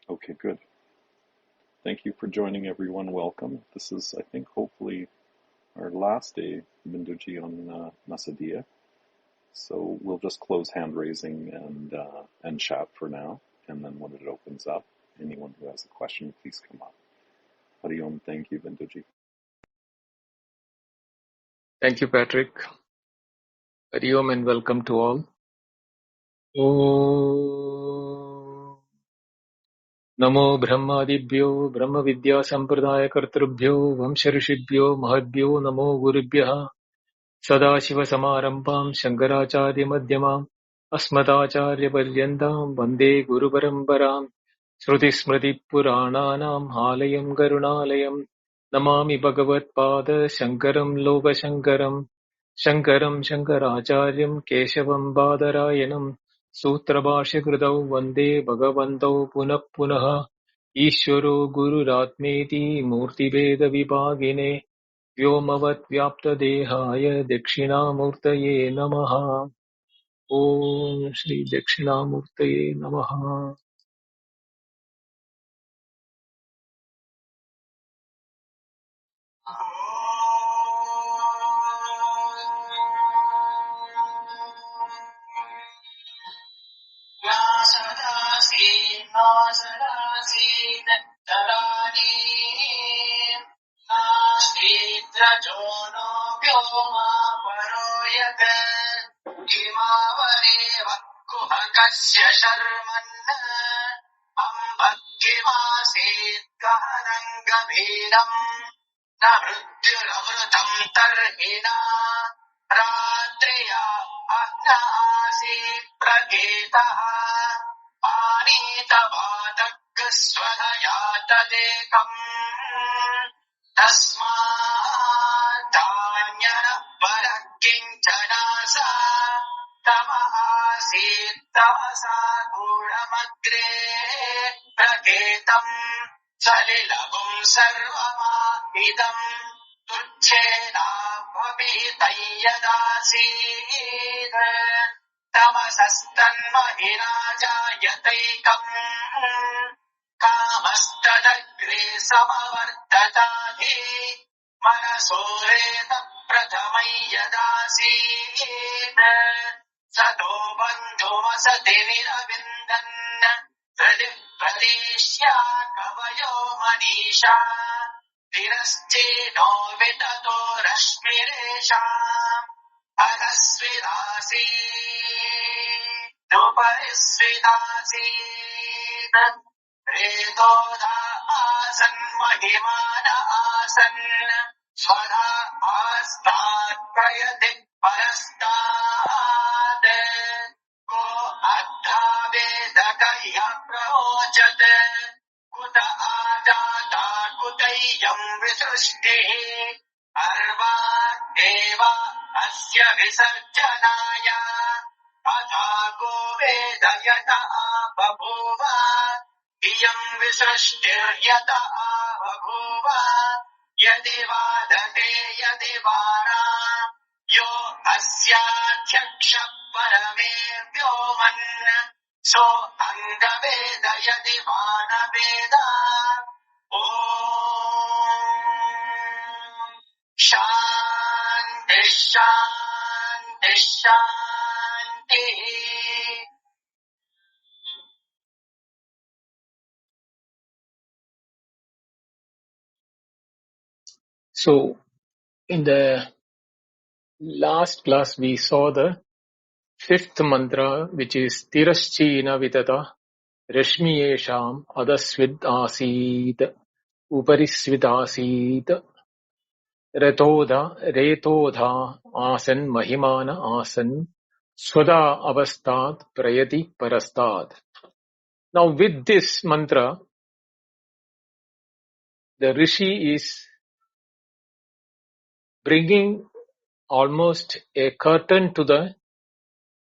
Okay, good. Thank you for joining everyone. Welcome. This is, I think, hopefully our last day, Binduji, on Nasadeeya. So we'll just close hand raising and chat for now. And then when it opens up, anyone who has a question, please come up. Hari Om. Thank you, Binduji. Thank you, Patrick. Hari Om and welcome to all. Om Namo Brahmadibhyo Brahma Vidya Sampradaya Kartrubhyo Vamsharishibhyo Mahadbhyo Namo Gurubhyaha Sadashiva Samarambam Shankaracharya Madhyamam Asmatacharya Paryantam Vande Guru Parambaram Shruti Smriti Purananam Alayam Karunalayam Namami Bhagavat Pada Shankaram Loka Shankaram Shankaram Shankaracharyam Keshavam Badarayanam Sutrabhashya Kridau Vande Bhagavantau Punah Punaha Ishvaro Guru Ratmeti Murti Veda Vibhagine Vyomavad Vyaptadehaya Dakshinamurtaye Namaha. Om Shri Dakshinamurtaye Namaha. Nasadeeya So, in the last class, we saw the fifth mantra, which is Tiraschina Vitata Rashmiyesham Adasvid Asid Uparisvid Asid Retodha Asan Mahimana Asan Swada Avastad Prayati Parastad. Now, with this mantra, the Rishi is bringing almost a curtain to the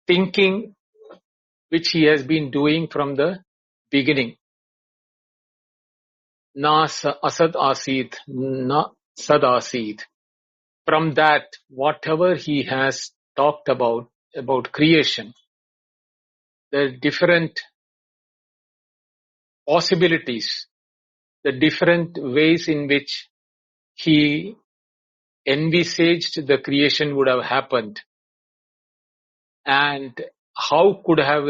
thinking which he has been doing from the beginning. Na asad asid, na sad asid. From that, whatever he has talked about creation, the different possibilities, the different ways in which he envisaged the creation would have happened, and how could have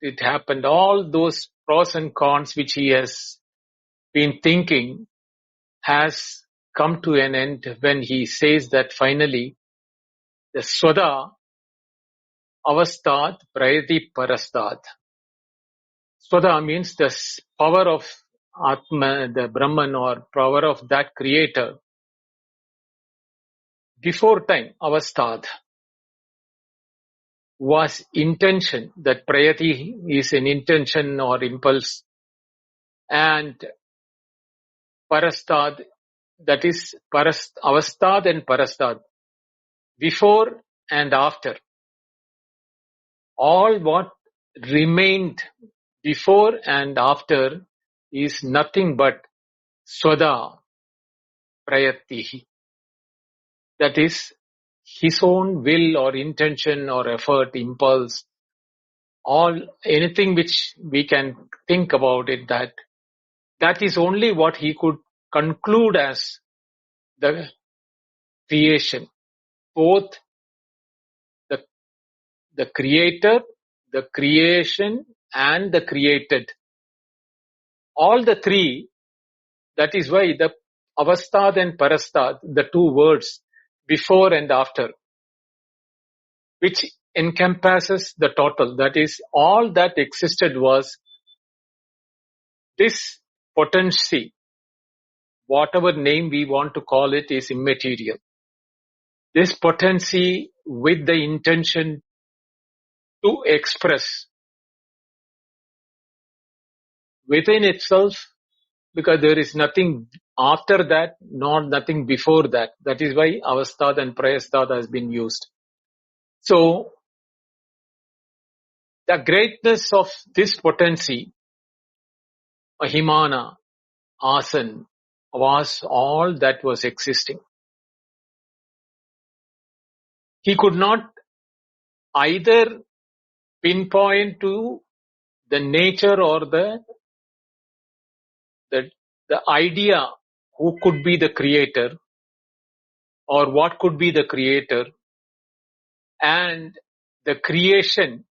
it happened, all those pros and cons which he has been thinking has come to an end when he says that finally the Swada Avasthat Prayati Parasthat. Swada means the power of Atma, the Brahman, or power of that creator. Before time, Avasthat was intention, that Prayati is an intention or impulse, and Parasthat, that is Avasthat and Parasthat, before and after. All what remained before and after is nothing but Swada Prayati. That is his own will or intention or effort, impulse, anything which we can think about it, that is only what he could conclude as the creation. Both the creator, the creation, and the created. All the three, that is why the Avasthat and Parasthat, the two words, before and after, which encompasses the total. That is, all that existed was this potency, whatever name we want to call it, is immaterial. This potency with the intention to express within itself, because there is nothing after that, nor nothing before that. That is why Avasthat and Prayasthat has been used. So, the greatness of this potency, Mahimana, Asan, was all that was existing. He could not either pinpoint to the nature or the idea who could be the creator or what could be the creator, and the creation,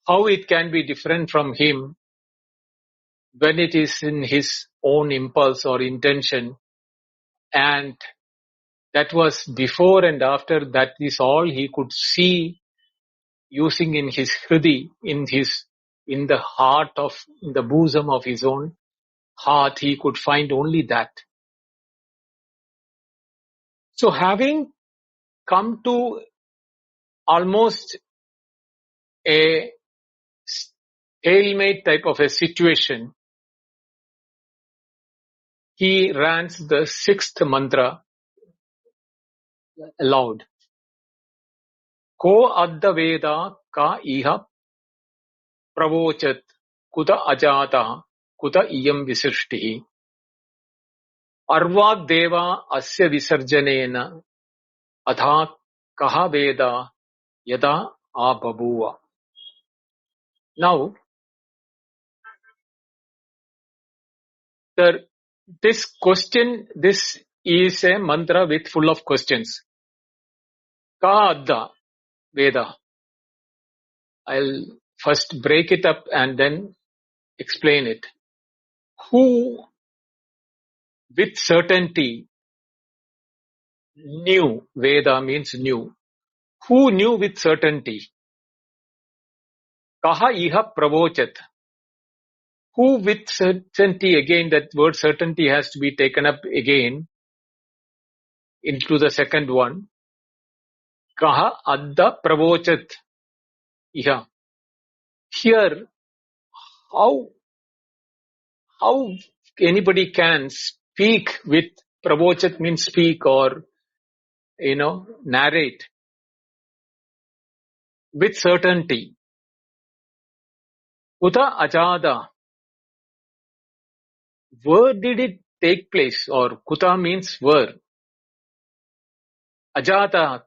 how it can be different from him when it is in his own impulse or intention, and that was before and after. That is all he could see using in his hridi, in the heart of, in the bosom of his own heart. He could find only that. So having come to almost a stalemate type of a situation, he rants the sixth mantra aloud. Ko adda veda ka iha pravochat kuta ajata kuta iyam visirshtihi arvak deva asya visarjanena adha kaha veda yada abhabuva. Now, this question, this is a mantra with full of questions. Ka adda veda. I'll first break it up and then explain it. Who with certainty knew? Veda means knew. Who knew with certainty? Kaha iha pravochat. Who with certainty, again that word certainty has to be taken up again into the second one. Kaha adda pravochat iha. Here, how anybody can speak with pravochat means speak or narrate with certainty. Kuta ajada. Where did it take place? Or kuta means where. Ajata,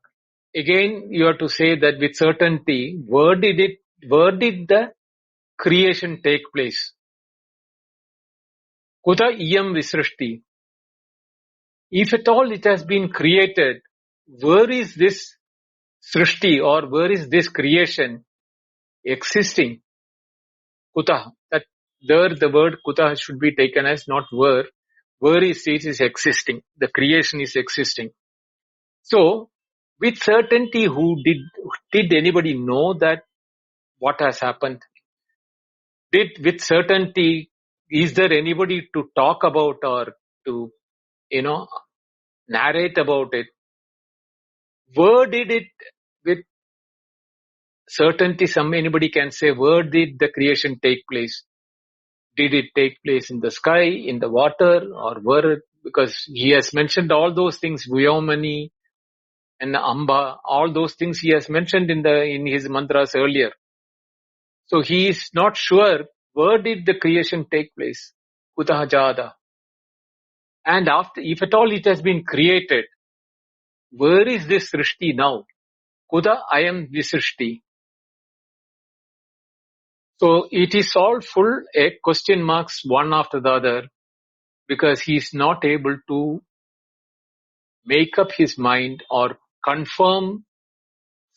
again you have to say that with certainty, where did the creation take place? Kuta iyam visrishti. If at all it has been created, where is this srishti or where is this creation existing? Kuta. That there the word kuta should be taken as not where. Where is it is existing. The creation is existing. So, with certainty, did anybody know that what has happened? With certainty, is there anybody to talk about or to, narrate about it? Where did it, with certainty, anybody can say, where did the creation take place? Did it take place in the sky, in the water, or where? Because he has mentioned all those things, Vyomani and Amba, all those things he has mentioned in his mantras earlier. So he is not sure where did the creation take place. Kutaha jada. And after, if at all it has been created, where is this Srishti now? Kuda ayam visrishti. So it is all full question marks one after the other because he is not able to make up his mind or confirm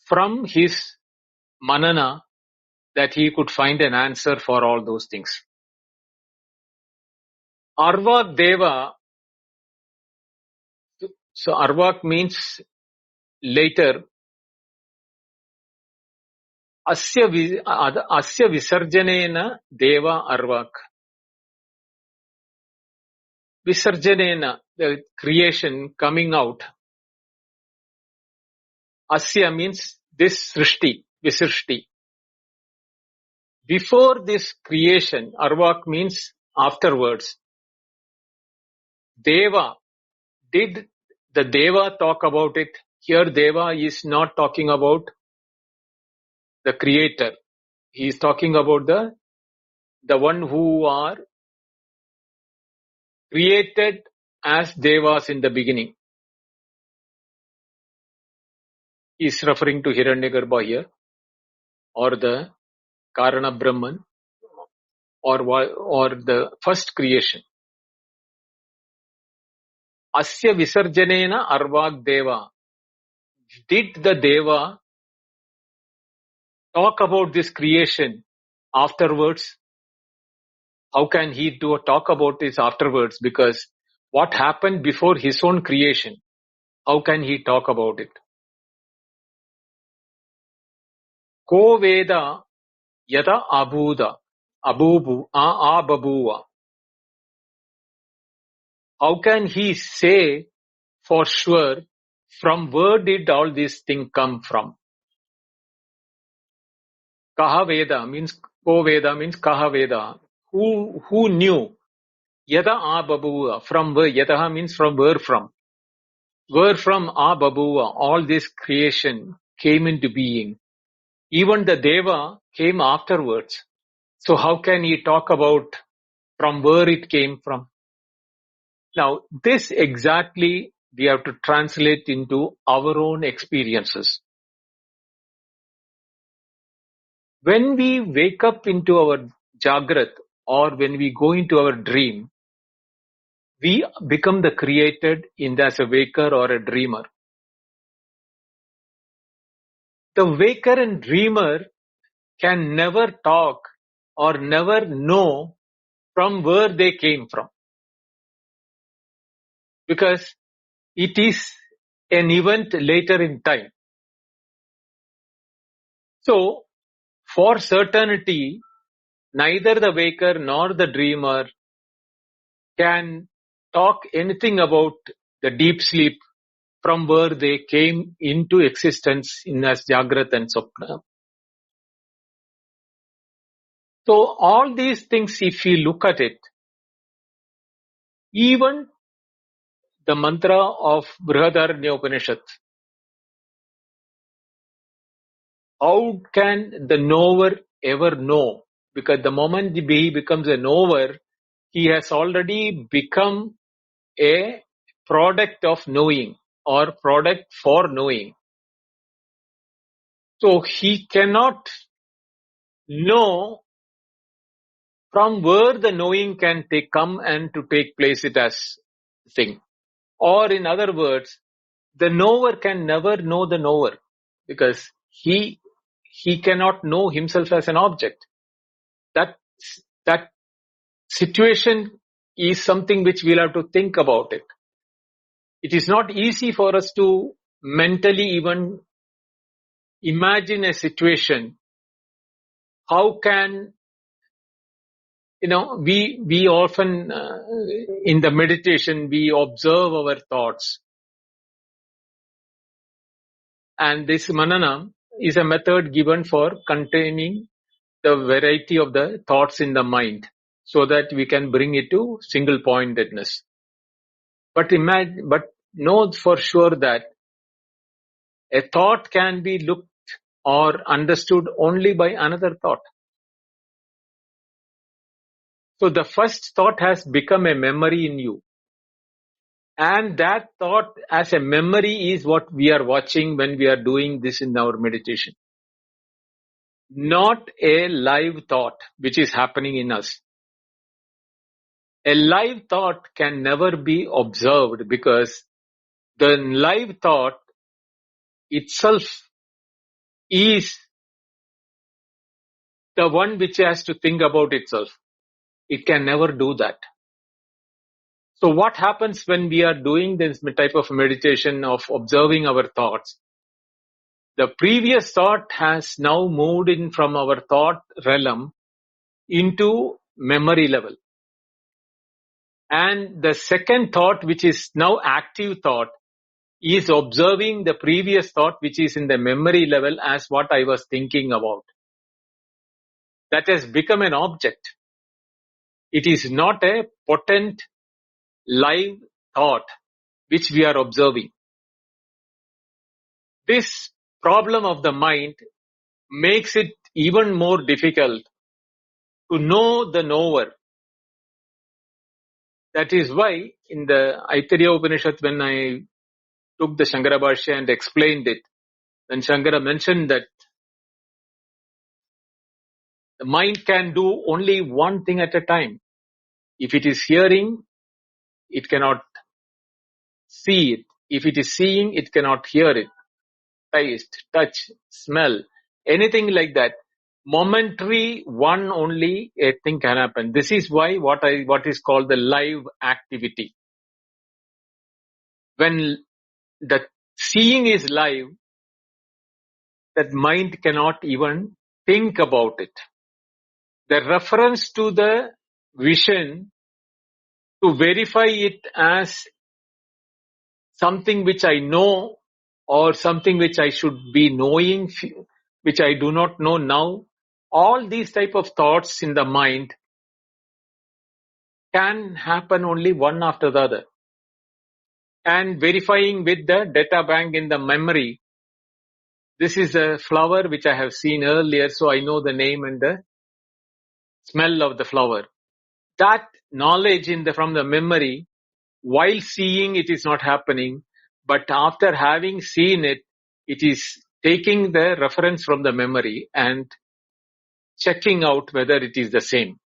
from his manana that he could find an answer for all those things. Arvak Deva, so Arvak means later, Asya Visarjanena Deva Arvak. Visarjanena, the creation coming out. Asya means this Srishti, Visrishti. Before this creation, Arvak means afterwards. Deva, did the Deva talk about it? Here Deva is not talking about the creator. He is talking about the one who are created as Devas in the beginning. He is referring to Hiranyagarbha here, or the Karana Brahman, or the first creation. Asya Visarjanena Arvak Deva. Did the Deva talk about this creation afterwards? How can he talk about this afterwards? Because what happened before his own creation? How can he talk about it? Ko Veda Yada Abhuda Ababuva. How can he say for sure from where did all this thing come from? Kaha Veda means Ko Veda means Kaha Veda. Who knew? Yada Ababuva. From where? Yada means from where from. Where from Ababuva all this creation came into being. Even the Deva came afterwards. So how can he talk about from where it came from? Now, this exactly we have to translate into our own experiences. When we wake up into our Jagrat or when we go into our dream, we become the created as a waker or a dreamer. The waker and dreamer can never talk or never know from where they came from. Because it is an event later in time. So, for certainty, neither the waker nor the dreamer can talk anything about the deep sleep from where they came into existence in as Jagrat and Swapna. So all these things, if you look at it, even the mantra of Brihadaranya Upanishad, how can the knower ever know? Because the moment he becomes a knower, he has already become a product of knowing or product for knowing. So he cannot know from where the knowing can come and to take place it as thing. Or in other words, the knower can never know the knower, because he cannot know himself as an object. That situation is something which we'll have to think about it. It is not easy for us to mentally even imagine a situation. How can, we often, in the meditation, we observe our thoughts. And this manana is a method given for containing the variety of the thoughts in the mind, so that we can bring it to single pointedness. But know for sure that a thought can be looked or understood only by another thought. So the first thought has become a memory in you. And that thought as a memory is what we are watching when we are doing this in our meditation. Not a live thought which is happening in us. A live thought can never be observed, because the live thought itself is the one which has to think about itself. It can never do that. So what happens when we are doing this type of meditation of observing our thoughts? The previous thought has now moved in from our thought realm into memory level. And the second thought, which is now active thought, is observing the previous thought which is in the memory level as what I was thinking about. That has become an object. It is not a potent live thought which we are observing. This problem of the mind makes it even more difficult to know the knower. That is why in the Aitareya Upanishad, when I took the Shankara Bhashya and explained it, when Shankara mentioned that the mind can do only one thing at a time. If it is hearing, it cannot see it. If it is seeing, it cannot hear it. Taste, touch, smell, anything like that. Momentary one only a thing can happen. This is why what is called the live activity. When the seeing is live, that mind cannot even think about it. The reference to the vision, to verify it as something which I know or something which I should be knowing, which I do not know now, all these type of thoughts in the mind can happen only one after the other. And verifying with the data bank in the memory, this is a flower which I have seen earlier, so I know the name and the smell of the flower. That knowledge from the memory, while seeing it is not happening, but after having seen it, it is taking the reference from the memory and checking out whether it is the same.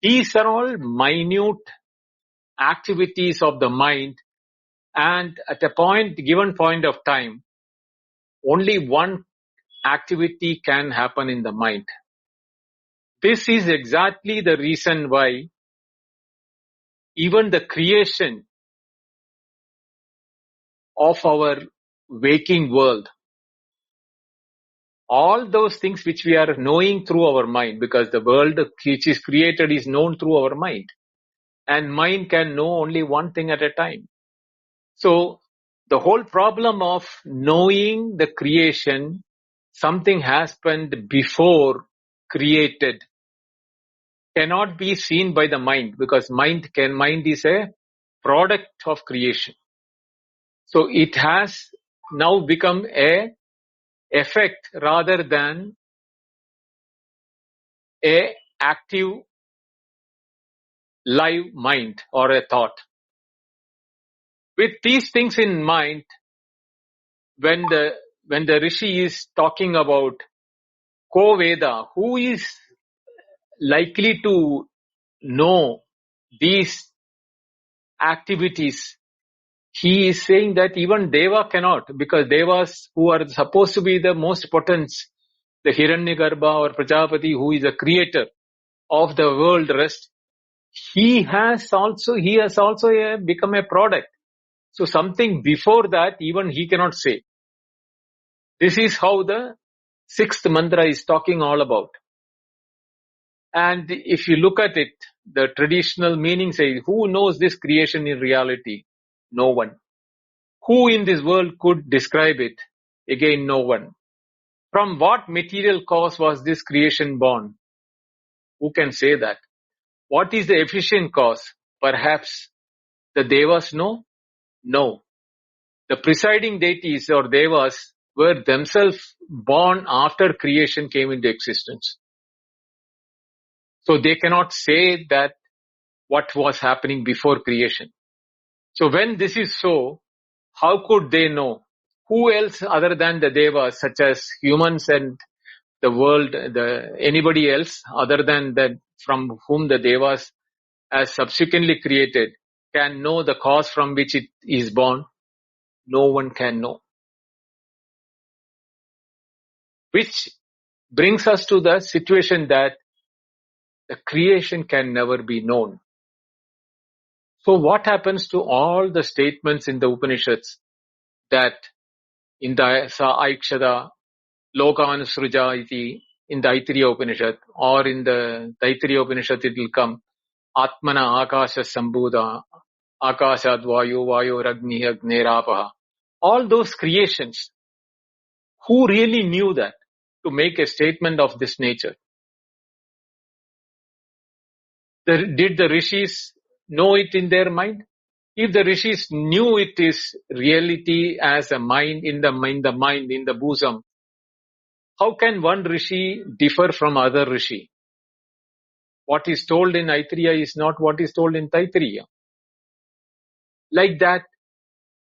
These are all minute activities of the mind, and at a given point of time, only one activity can happen in the mind. This is exactly the reason why even the creation of our waking world, all those things which we are knowing through our mind, because the world which is created is known through our mind, and mind can know only one thing at a time. So the whole problem of knowing the creation, something happened before created, cannot be seen by the mind, because mind is a product of creation. So it has now become a effect rather than a active live mind or a thought. With these things in mind, when the Rishi is talking about Ko Veda, who is likely to know these activities, he is saying that even Deva cannot, because Devas, who are supposed to be the most potent, the Hiranyagarbha or Prajapati, who is the creator of the world rest, he has also become a product. So something before that, even he cannot say. This is how the sixth mantra is talking all about. And if you look at it, the traditional meaning says, who knows this creation in reality? No one. Who in this world could describe it? Again, no one. From what material cause was this creation born? Who can say that? What is the efficient cause? Perhaps the Devas know? No. The presiding deities or Devas were themselves born after creation came into existence. So they cannot say that what was happening before creation. So when this is so, how could they know? Who else other than the Devas, such as humans and the world, anybody else other than that from whom the Devas as subsequently created can know the cause from which it is born? No one can know. Which brings us to the situation that the creation can never be known. So what happens to all the statements in the Upanishads that in the Aikshada, Lokanusruja iti, in the Taittiriya Upanishad, or in the Taittiriya Upanishad it will come, Atmana Akasha Sambhuda, Akashad Vayu, Vayu Ragni Agnerapaha. All those creations, who really knew that to make a statement of this nature? Did the rishis know it in their mind? If the rishis knew it is reality as a mind in the mind, in the bosom, how can one rishi differ from other rishi? What is told in Aitreya is not what is told in Taittiriya. Like that,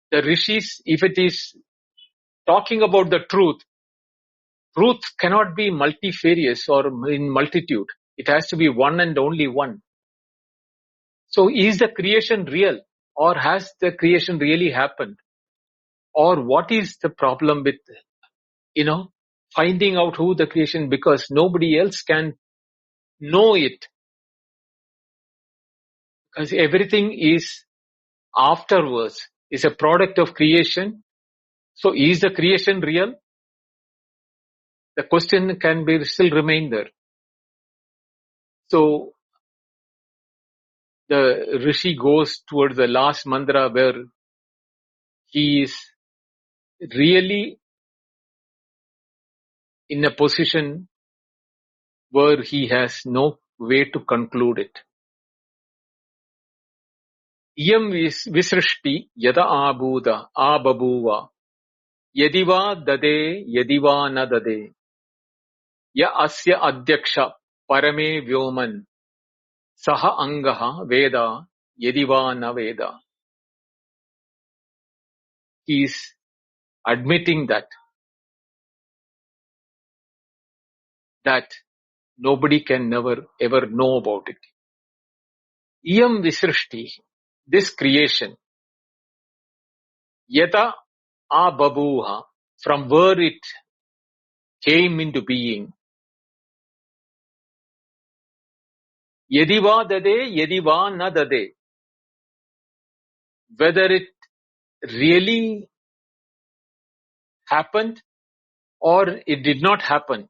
the rishis, if it is talking about the truth cannot be multifarious or in multitude. It has to be one and only one. So is the creation real, or has the creation really happened? Or what is the problem with, finding out who the creation, because nobody else can know it, because everything is afterwards, is a product of creation. So is the creation real? The question can be still remain there. So the rishi goes towards the last mantra where he is really in a position where he has no way to conclude it. Iyam visrishti yada ababuva yadiva dade yadiva na dade ya asya adyaksha parame vyoman saha angaha veda yadiva na veda. He is admitting that nobody can never ever know about it. Iyam visrishti, this creation, yada ababuha, from where it came into being. Yadiva dade, yadiva na dade. Whether it really happened or it did not happen.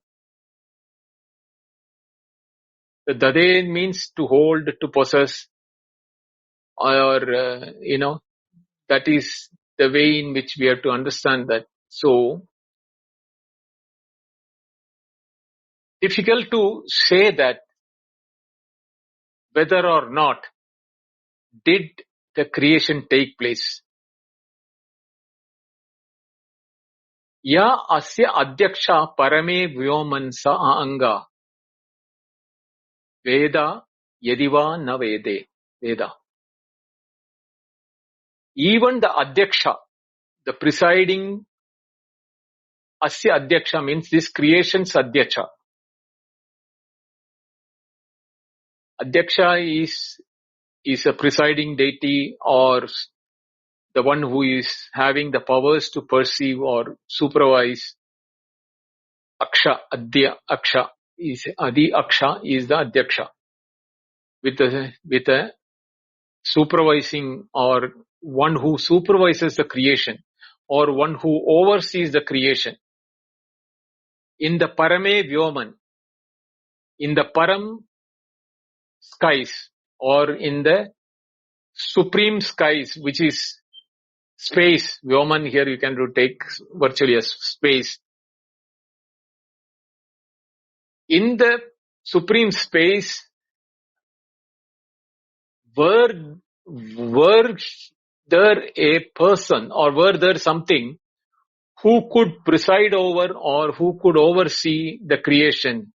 The dade means to hold, to possess, or, that is the way in which we have to understand that. So, difficult to say that whether or not did the creation take place. Ya asya adyaksha parame vyoman sa anga veda yadiva na vede veda. Even the adyaksha, the presiding, asya adyaksha means this creation's adyaksha. Adhyaksha is a presiding deity or the one who is having the powers to perceive or supervise. Aksha, Adhya Aksha is Adi Aksha is the Adhyaksha with a supervising or one who supervises the creation or one who oversees the creation. In the Parame Vyoman, in the Param skies or in the supreme skies, which is space, Vyoman here you can take virtually as space. In the supreme space, were there a person or were there something who could preside over or who could oversee the creation?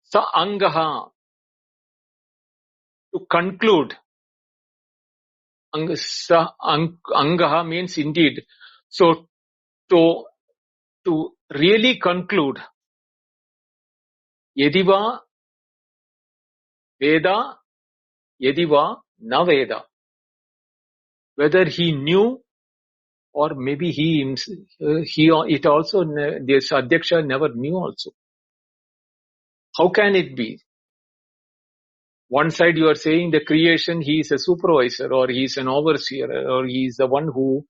Sa Angaha, to conclude, Angaha means indeed. So to really conclude, Yediva Veda, Yediva na Veda. Whether he knew or maybe it also, this Adhyaksha never knew also. How can it be? One side you are saying the creation, he is a supervisor or he is an overseer or he is the one who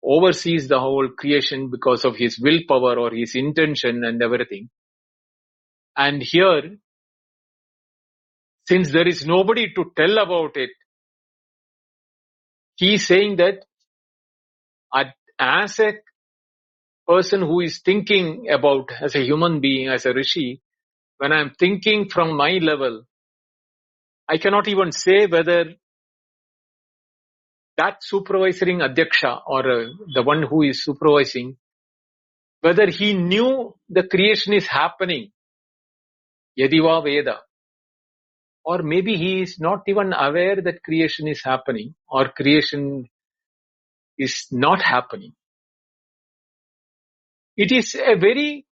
oversees the whole creation because of his willpower or his intention and everything. And here, since there is nobody to tell about it, he is saying that as a person who is thinking about, as a human being, as a rishi, when I am thinking from my level, I cannot even say whether that supervising Adhyaksha or the one who is supervising, whether he knew the creation is happening, Yadiva Veda, or maybe he is not even aware that creation is happening or creation is not happening. It is a very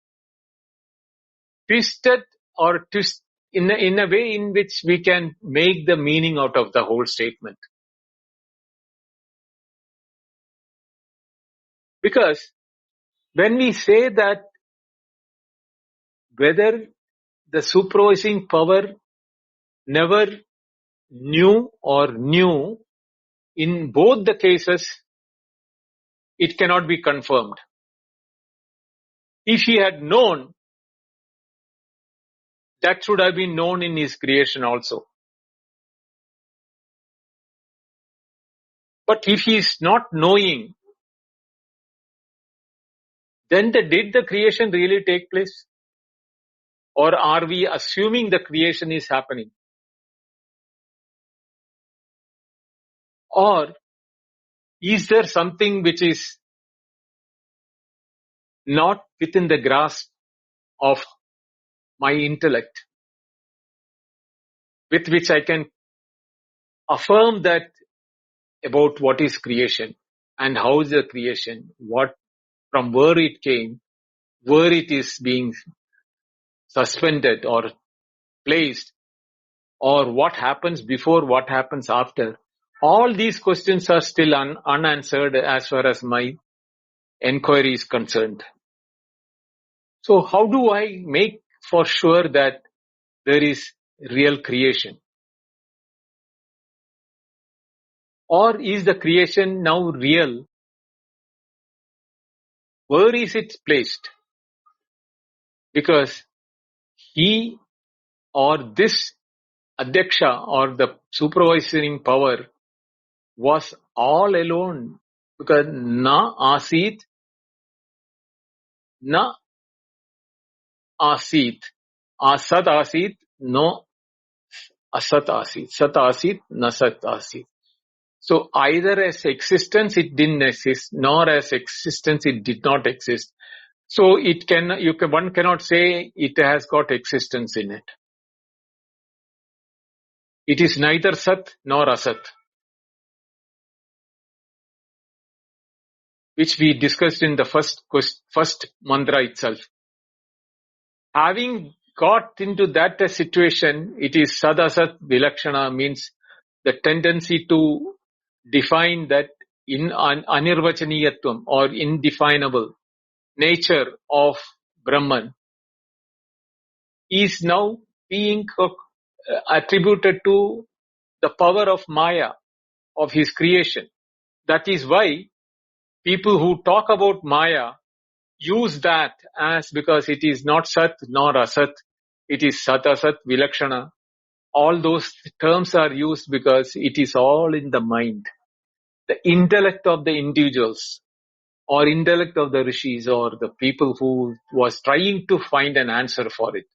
twisted or twist in a way in which we can make the meaning out of the whole statement. Because when we say that whether the supervising power never knew or knew, in both the cases, it cannot be confirmed. If he had known, that should have been known in his creation also. But if he is not knowing, then did the creation really take place? Or are we assuming the creation is happening? Or is there something which is not within the grasp of my intellect, with which I can affirm that about what is creation and how is the creation, from where it came, where it is being suspended or placed, or what happens before, what happens after. All these questions are still unanswered as far as my inquiry is concerned. So how do I make for sure that there is real creation? Or is the creation now real? Where is it placed? Because he or this Adhyaksha or the supervising power was all alone, because na asit, na asit, asat asit, no asat asit, sat asit, na sat asit. So either as existence it didn't exist, nor as existence it did not exist. So one cannot say it has got existence in it. It is neither sat nor asat, which we discussed in the first mantra itself. Having got into that situation, it is sadasat vilakshana, means the tendency to define that in anirvachaniyatvam or indefinable nature of Brahman is now being attributed to the power of Maya, of his creation. That is why people who talk about Maya use that as, because it is not Sat nor Asat, it is Sat Asat Vilakshana. All those terms are used because it is all in the mind. The intellect of the individuals or intellect of the rishis or the people who was trying to find an answer for it.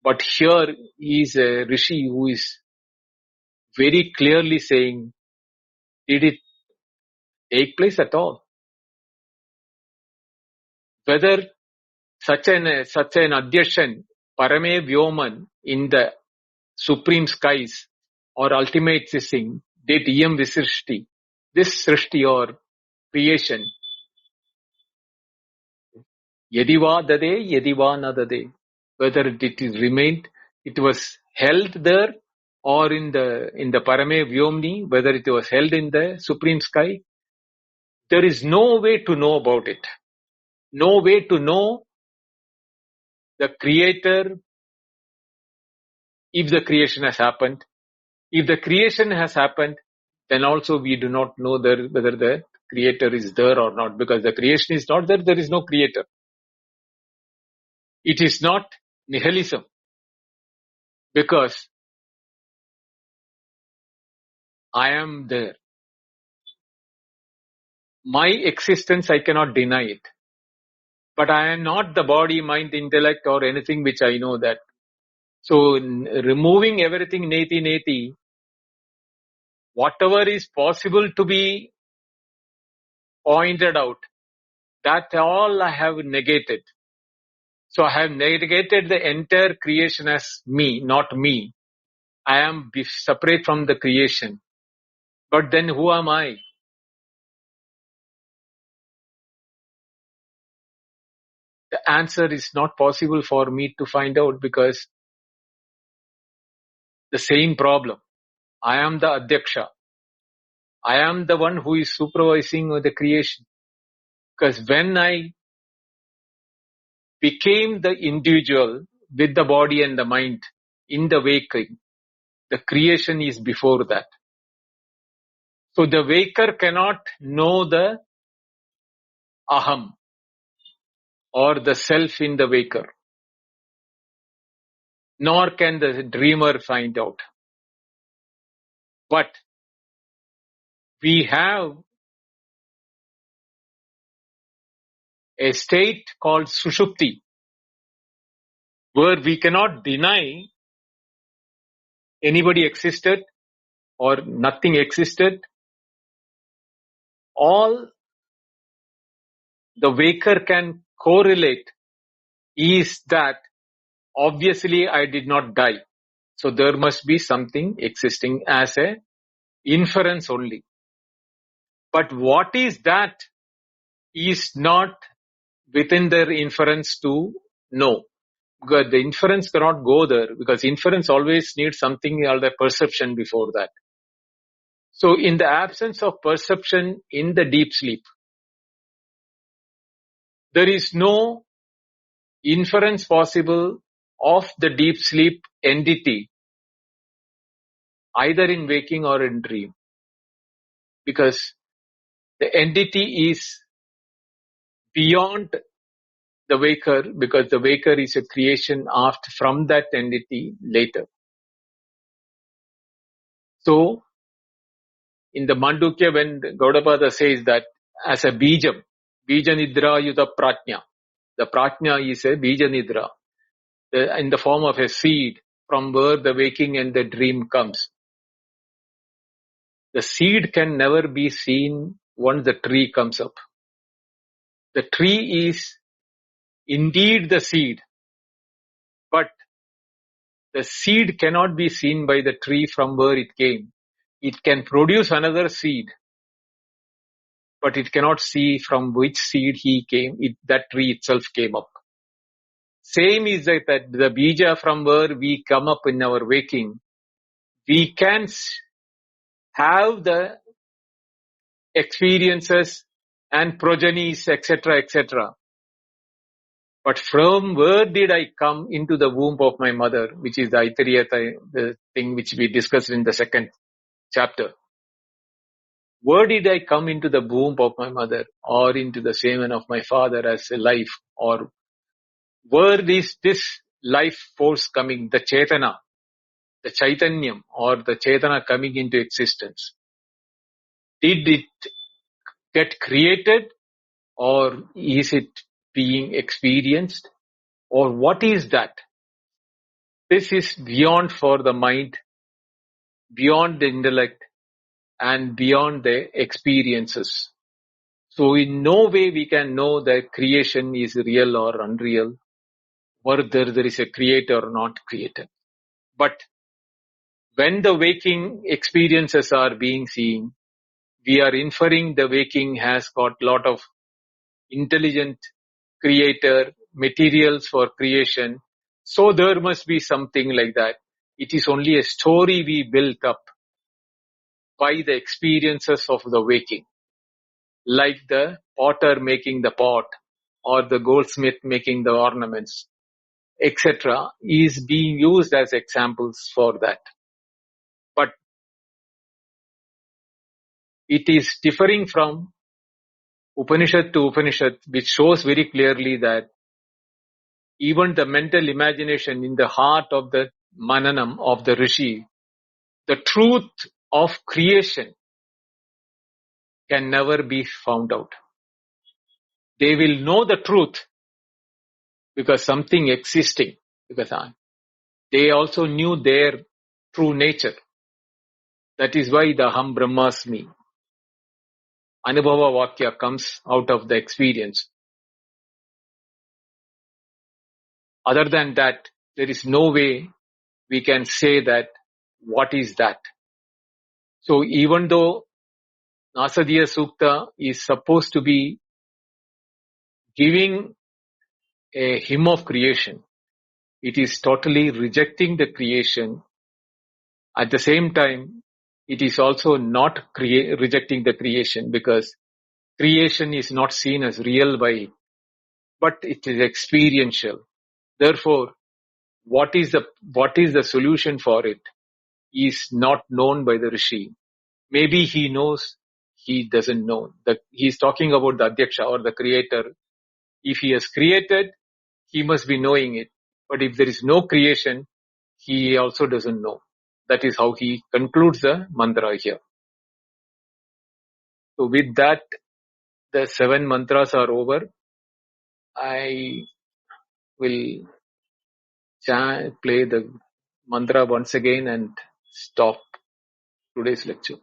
But here is a rishi who is very clearly saying, did it take place at all? Whether such an adhyashan, parame vyoman, in the supreme skies or ultimate thing, did iyam visrishti, this srishti or creation, yadiva dade, yadiva na dade, whether it is remained, it was held there, or in the parame vyomni, whether it was held in the supreme sky, there is no way to know about it. No way to know the creator, if the creation has happened. If the creation has happened, then also we do not know whether the creator is there or not, because the creation is not there, there is no creator. It is not nihilism, because I am there. My existence, I cannot deny it. But I am not the body, mind, intellect or anything which I know that. So removing everything neti, whatever is possible to be pointed out, that all I have negated. So I have negated the entire creation as me, not me. I am separate from the creation. But then who am I? The answer is not possible for me to find out, because the same problem. I am the Adhyaksha. I am the one who is supervising the creation. Because when I became the individual with the body and the mind in the waking, the creation is before that. So the waker cannot know the aham or the self in the waker, nor can the dreamer find out. But we have a state called sushupti, where we cannot deny anybody existed or nothing existed. All the waker can correlate is that obviously I did not die. So there must be something existing as a inference only. But what is that is not within their inference to know. Because the inference cannot go there, because inference always needs something called a perception before that. So in the absence of perception in the deep sleep, there is no inference possible of the deep sleep entity, either in waking or in dream, because the entity is beyond the waker, because the waker is a creation from that entity later. So in the Mandukya, when Gaudapada says that as a bija nidra yuta pratnya, the pratnya is a bija nidra, in the form of a seed from where the waking and the dream comes. The seed can never be seen once the tree comes up. The tree is indeed the seed, but the seed cannot be seen by the tree from where it came. It can produce another seed, but it cannot see from which seed he came. That tree itself came up. Same is that the bija from where we come up in our waking, we can have the experiences and progenies, etc., etc. But from where did I come into the womb of my mother, which is the Aitariya, the thing which we discussed in the second chapter. Where did I come into the womb of my mother or into the semen of my father as a life? Or where is this life force coming, the Chetana, the Chaitanyam or the Chetana coming into existence? Did it get created or is it being experienced? Or what is that? This is beyond for the mind, beyond the intellect, and beyond the experiences. So in no way we can know that creation is real or unreal, whether there is a creator or not creator. But when the waking experiences are being seen, we are inferring the waking has got lot of intelligent creator, materials for creation. So there must be something like that. It is only a story we built up by the experiences of the waking. Like the potter making the pot or the goldsmith making the ornaments, etc., is being used as examples for that. But it is differing from Upanishad to Upanishad, which shows very clearly that even the mental imagination in the heart of the mananam of the rishi, the truth of creation can never be found out. They will know the truth because something existing, because they also knew their true nature. That is why the Aham Brahmasmi, Anubhava Vakya, comes out of the experience. Other than that, there is no way we can say that what is that. So even though Nasadeeya Sukta is supposed to be giving a hymn of creation, it is totally rejecting the creation. At the same time, it is also not rejecting the creation, because creation is not seen as real by it, but it is experiential. Therefore, what is the solution for it is not known by the Rishi. Maybe he knows, he doesn't know. He is talking about the Adhyaksha or the creator. If he has created, he must be knowing it. But if there is no creation, he also doesn't know. That is how he concludes the mantra here. So with that, the 7 mantras are over. I will play the mantra once again and stop today's lecture.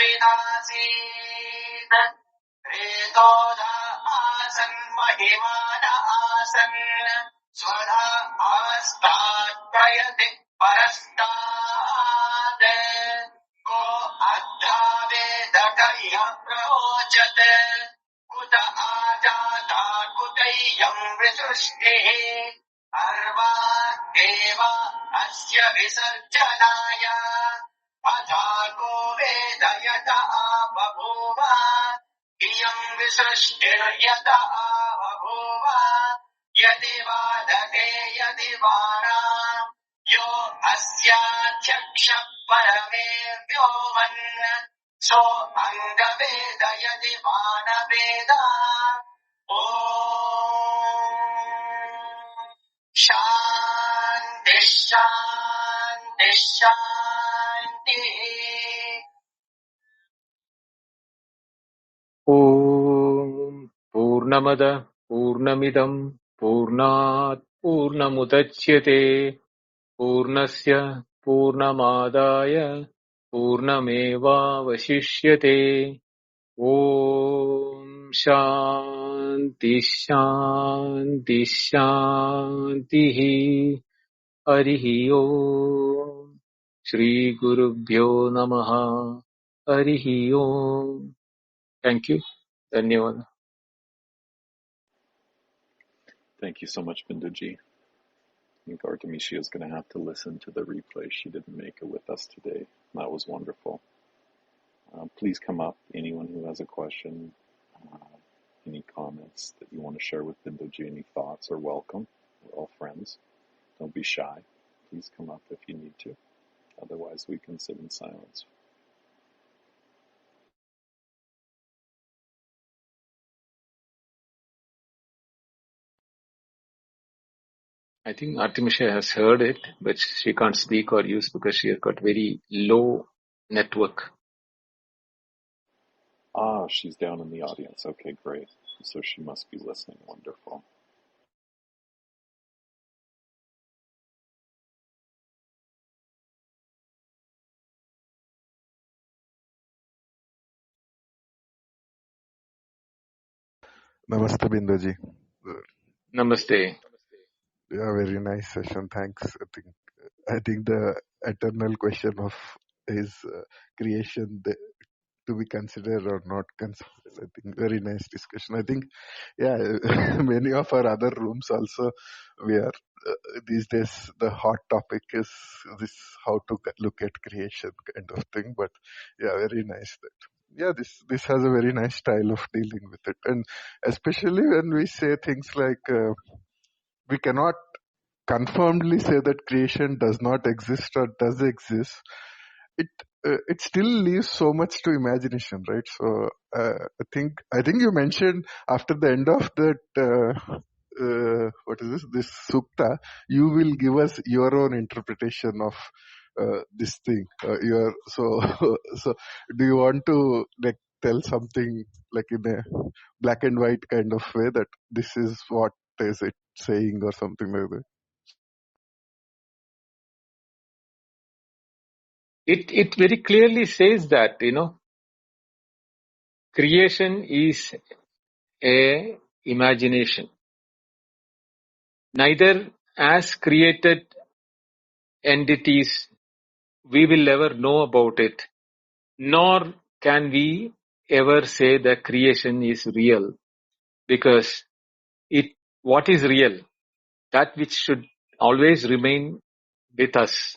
उपरिस्विदासीत् रेतोदा आसन् महिमान आसन् स्वधा आस्तात् प्रयति परस्तात् को अद्धावेदक इह प्रोचत् कुत आजाता कुतैयं विसृष्टिः अर्वा एव अस्य विसर्जनाय अथाको वेदयत बभूव इयं विसृष्टिर्यत बभूव यदि वादते यदि वारा यो अस्याध्यक्ष परमे व्योमन् सो अङ्गवेद यदि वानवेद ॐ शान्तिः शान्तिः शान्तिः ॐ पूर्णमद पूर्णमिदं पूर्णात् पूर्णमुदच्यते पूर्णस्य पूर्णमादाय पूर्णमेवावशिष्यते ॐ शान्तिः शान्तिः शान्तिः हरिः ओम् श्रीगुरुभ्यो नमः हरिः ओम् Thank you. धन्यवाद. Thank you so much, Binduji. I think Artemisia is going to have to listen to the replay. She didn't make it with us today. That was wonderful. Please come up, anyone who has a question, any comments that you want to share with Binduji, any thoughts are welcome. We're all friends. Don't be shy. Please come up if you need to. Otherwise, we can sit in silence. I think Artemisia has heard it, but she can't speak or use because she has got very low network. Ah, she's down in the audience. Okay, great. So she must be listening. Wonderful. Namaste, Binduji. Namaste. Yeah, very nice session. Thanks. I think the eternal question of is creation to be considered or not considered. I think very nice discussion. I think, yeah, many of our other rooms also, we are these days the hot topic is this how to look at creation kind of thing. But yeah, very nice that. Yeah, this has a very nice style of dealing with it, and especially when we say things like we cannot confirmedly say that creation does not exist or does exist. It still leaves so much to imagination, right? So I think you mentioned after the end of that what is this sukta, you will give us your own interpretation of this thing. So so do you want to like tell something like in a black and white kind of way that this is what is it saying or something like that? It very clearly says that, creation is a imagination. Neither as created entities we will ever know about it, nor can we ever say that creation is real, because what is real? That which should always remain with us.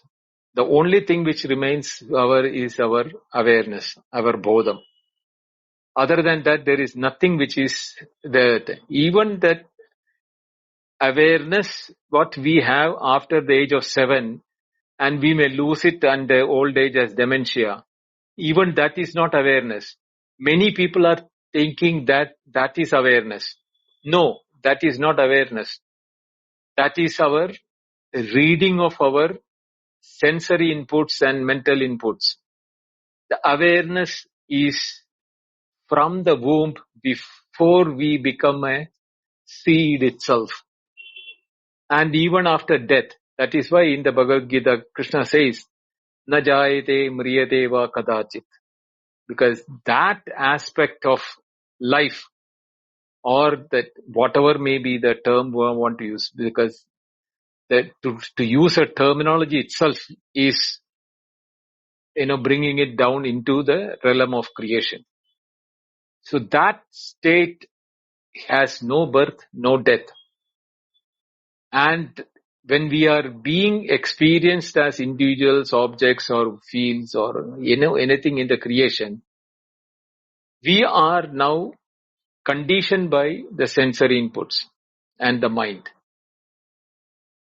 The only thing which remains is our awareness, our bodham. Other than that, there is nothing which is there. Even that awareness, what we have after the age of 7, and we may lose it under old age as dementia, even that is not awareness. Many people are thinking that that is awareness. No, that is not awareness. That is our reading of our sensory inputs and mental inputs. The awareness is from the womb before we become a seed itself. And even after death, That is why in the Bhagavad Gita, Krishna says, "Na jayate mriyate va kadachit," because that aspect of life, or that whatever may be the term we want to use, because that to use a terminology itself is, bringing it down into the realm of creation. So that state has no birth, no death. And when we are being experienced as individuals, objects, or fields, or anything in the creation, we are now conditioned by the sensory inputs and the mind.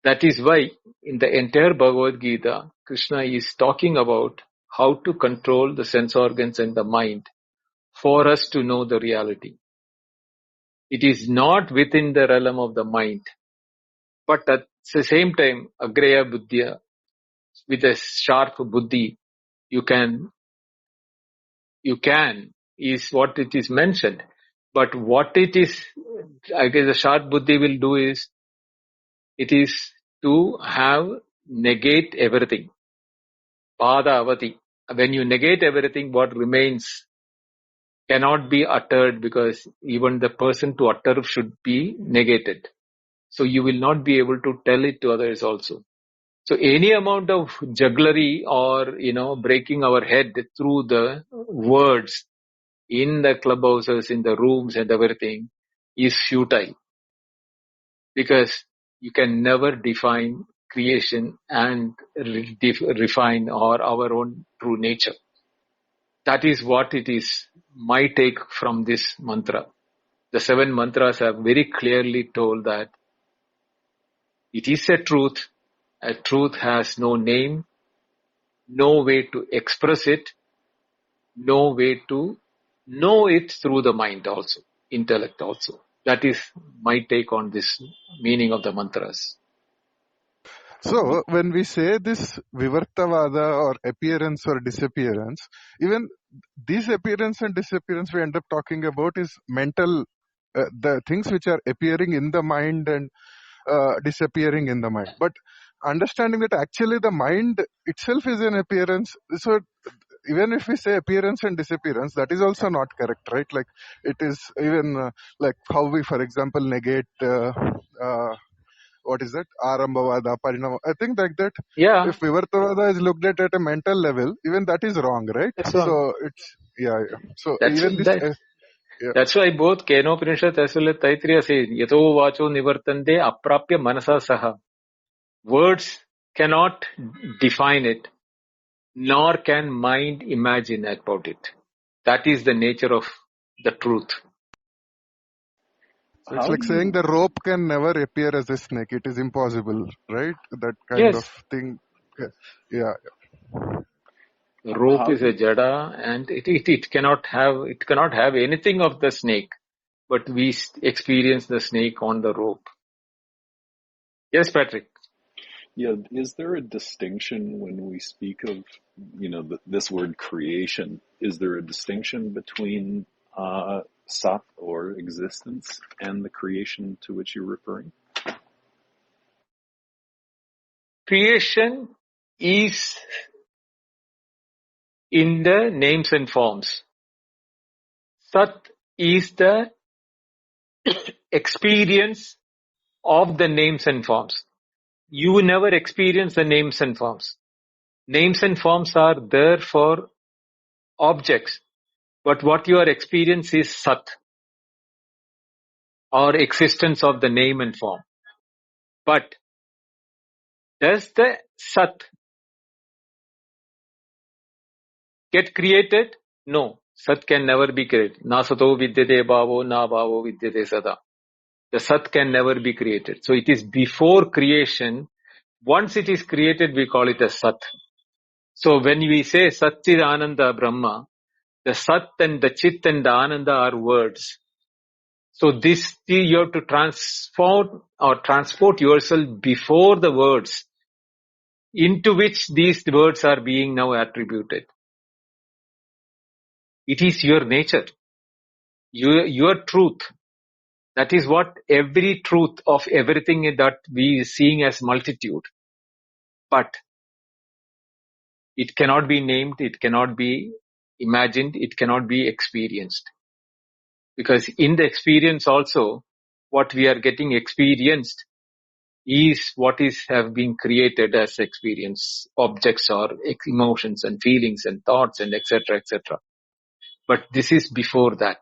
That is why in the entire Bhagavad Gita, Krishna is talking about how to control the sense organs and the mind for us to know the reality. It is not within the realm of the mind, but at the same time, Agraya Buddhya, with a sharp buddhi, you can, is what it is mentioned. But what it is, I guess the sharp buddhi will do is, it is to negate everything. Pada avati. When you negate everything, what remains cannot be uttered, because even the person to utter should be negated. So you will not be able to tell it to others also. So any amount of jugglery or, breaking our head through the words in the clubhouses, in the rooms and everything is futile, because you can never define creation and refine our own true nature. That is what it is, my take from this mantra. The 7 mantras have very clearly told that it is a truth. A truth has no name, no way to express it, no way to know it through the mind also, intellect also. That is my take on this meaning of the mantras. So when we say this Vivartavada or appearance or disappearance, even this appearance and disappearance we end up talking about is mental, the things which are appearing in the mind and disappearing in the mind. But understanding that actually the mind itself is an appearance. So even if we say appearance and disappearance, that is also not correct, right? Like it is even like how we, for example, negate what is that? Arambhavada, Parinama. I think like that. Yeah. If Vivartavada is looked at a mental level, even that is wrong, right? That's wrong. So it's So even this. That's why both Kenopanishad as well as Taittiriya say, Yato vacho nivartante aprapya manasa saha. Words cannot define it, nor can mind imagine about it. That is the nature of the truth. So it's like saying the rope can never appear as a snake. It is impossible, right? That kind of thing. Yeah. Rope is a jada, and it cannot have anything of the snake, but we experience the snake on the rope. Yes, Patrick. Yeah, is there a distinction when we speak of, this word creation? Is there a distinction between sat or existence and the creation to which you're referring? Creation is in the names and forms. Sat is the experience of the names and forms. You never experience the names and forms. Names and forms are there for objects, but what you are experiencing is Sat, or existence of the name and form. But does the Sat get created? No. Sat can never be created. Nasato vidyate bhavo, na bhavo vidyate sada. The Sat can never be created. So it is before creation. Once it is created, we call it a Sat. So when we say Satchid Ananda Brahma, the Sat and the Chit and the Ananda are words. So this, you have to transport yourself before the words into which these words are being now attributed. It is your nature, your truth. That is what every truth of everything that we seeing as multitude. but it cannot be named, it cannot be imagined, it cannot be experienced. Because in the experience also, what we are getting experienced is what is have been created as experience, objects or emotions and feelings and thoughts and etc. etc. But this is before that.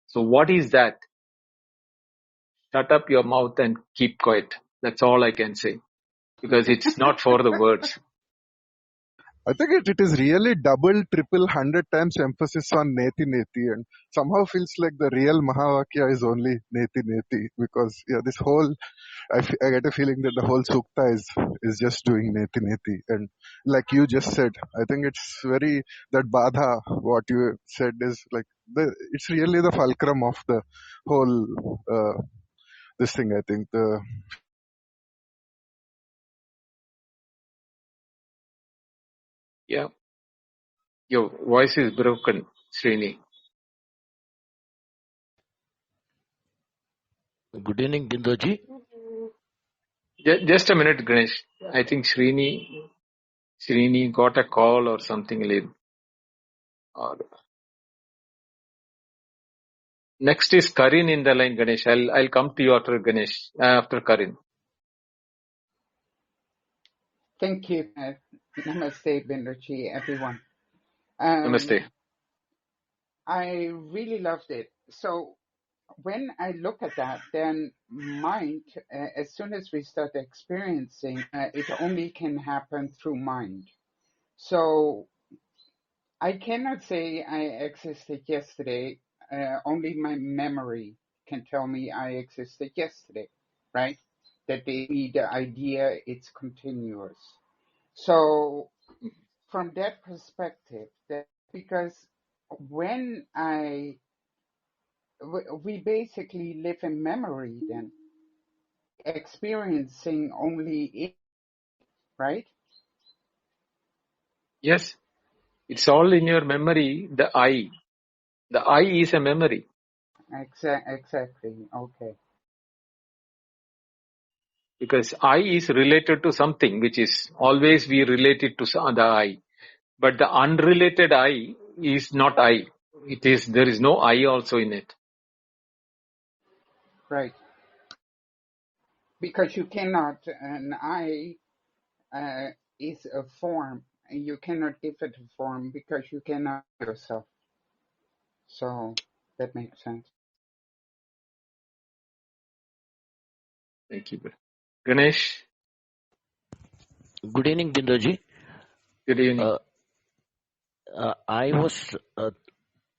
So what is that? Shut up your mouth and keep quiet. That's all I can say. Because it's not for the words. I think it is really double, triple, 100 times emphasis on neti neti, and somehow feels like the real Mahavakya is only neti neti, because this whole I get a feeling that the whole sukta is just doing neti neti, and like you just said, I think it's very that badha what you said is like it's really the fulcrum of the whole this thing. I think the Yeah. Your voice is broken, Srini. Good evening, Bindoji. Just a minute, Ganesh. I think Srini got a call or something. Or next is Karin in the line, Ganesh. I'll come to you after Ganesh, after Karin. Thank you. Namaste, Binderji, everyone. Um, Namaste. I really loved it. So when I look at that, then mind, as soon as we start experiencing, it only can happen through mind. So I cannot say I existed yesterday. Only my memory can tell me I existed yesterday, right? That the idea it's continuous. So from that perspective, that because when we basically live in memory, then experiencing only it, right? Yes, it's all in your memory, the I. The I is a memory. Exactly. Okay. Because I is related to something which is always we relate it to the I. But the unrelated I is not I. There is no I also in it. Right. Because you cannot, an I is a form, and you cannot give it a form because you cannot yourself. So that makes sense. Thank you. Ganesh, Good evening, Bindoji. good evening. I was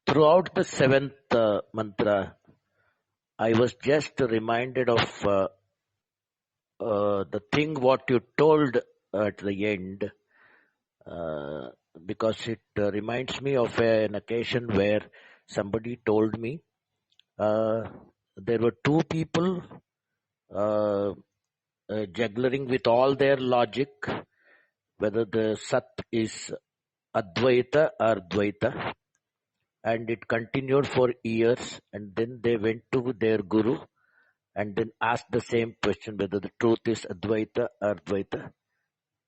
throughout the seventh mantra. I was just reminded of the thing what you told at the end, because it reminds me of an occasion where somebody told me there were two people juggling with all their logic whether the Sat is Advaita or Dvaita, and it continued for years, and then they went to their Guru and then asked the same question whether the truth is Advaita or Dvaita.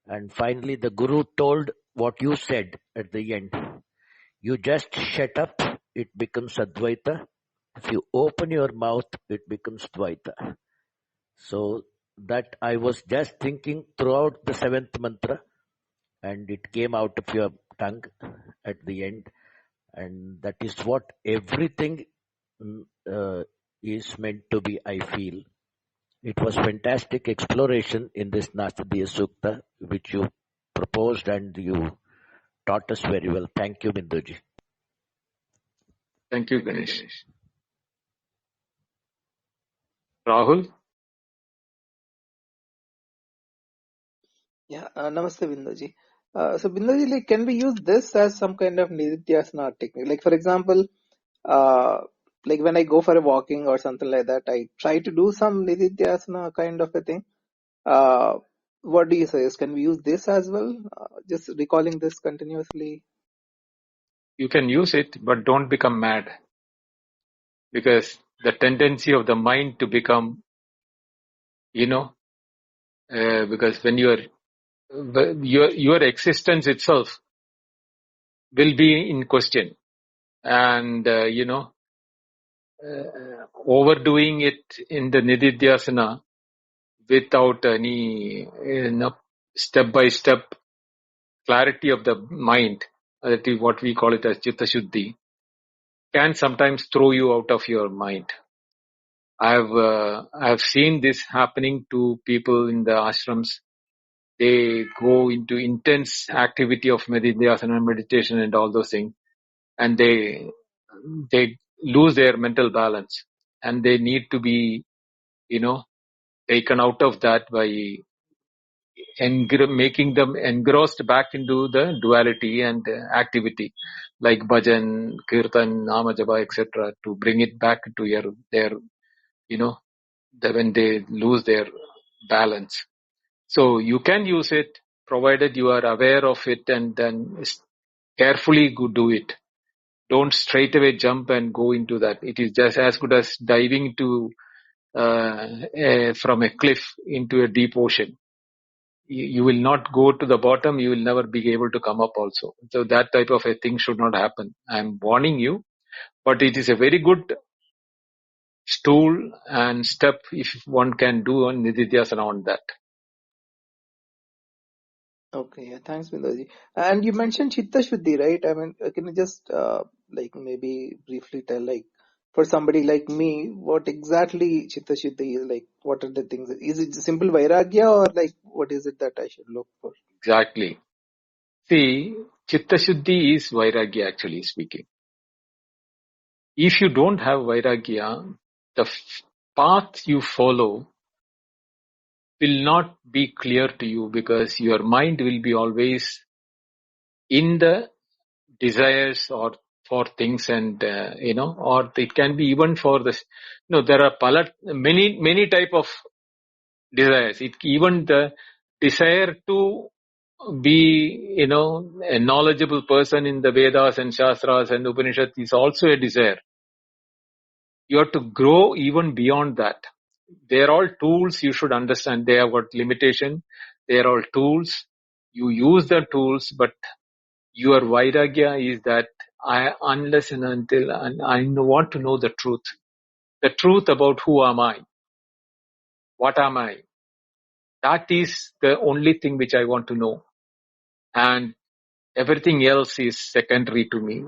And finally the Guru told what you said at the end. You just shut up, it becomes Advaita. If you open your mouth, it becomes Dvaita. So that I was just thinking throughout the seventh mantra, and it came out of your tongue at the end, and that is what everything is meant to be, I feel. It was fantastic exploration in this Nasadeeya Sukta, which you proposed and you taught us very well. Thank you, Binduji. Thank you, Ganesh. Rahul? Yeah, Namaste, Bindoji. So, Bindoji, like, can we use this as some kind of Nididhyasana technique? Like, for example, uh, like when I go for a walking or something like that, I try to do some Nididhyasana kind of a thing. What do you suggest? Can we use this as well? Just recalling this continuously? You can use it, but don't become mad. Because the tendency of the mind to become, because when you are your existence itself will be in question. And, overdoing it in the Nididhyasana without any, step-by-step clarity of the mind, that is what we call it as Chitta Shuddhi, can sometimes throw you out of your mind. I've seen this happening to people in the ashrams. They go into intense activity of Nididhyasana, meditation and all those things, and they lose their mental balance, and they need to be, taken out of that by making them engrossed back into the duality and activity, like bhajan, kirtan, nama japa, etc., to bring it back to their, when they lose their balance. So you can use it provided you are aware of it and then carefully do it. Don't straight away jump and go into that. It is just as good as diving from a cliff into a deep ocean. You will not go to the bottom. You will never be able to come up also. So that type of a thing should not happen. I'm warning you, but it is a very good stool and step if one can do on Nididhyasana on that. Okay, yeah, thanks, Bindoji. And you mentioned Chitta Shuddhi, right? I mean, can you just maybe briefly tell, like, for somebody like me, what exactly Chitta Shuddhi is? Like, what are the things? Is it simple Vairagya, or like, what is it that I should look for? Exactly. See, Chitta Shuddhi is Vairagya, actually speaking. If you don't have Vairagya, the path you follow will not be clear to you, because your mind will be always in the desires or for things, and or it can be even for this. There are many type of desires. Even the desire to be a knowledgeable person in the Vedas and Shastras and Upanishads is also a desire. You have to grow even beyond that. They are all tools. You should understand they have got limitation. They are all tools. You use the tools, but your Vairagya is that unless and until I want to know the truth about who am I, what am I. That is the only thing which I want to know, and everything else is secondary to me.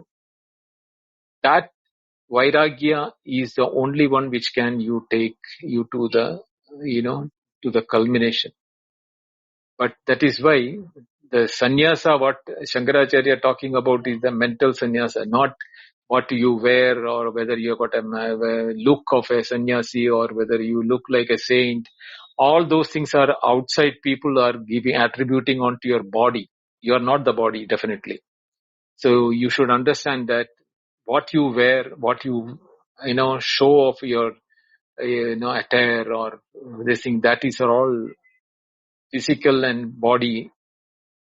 That Vairagya is the only one which can take you to the, to the culmination. But that is why the sannyasa, what Shankaracharya talking about, is the mental sannyasa, not what you wear, or whether you got a look of a sannyasi, or whether you look like a saint. All those things are outside. People are attributing onto your body. You are not the body, definitely. So you should understand that what you wear, what you show of your attire or this thing, that is all physical and body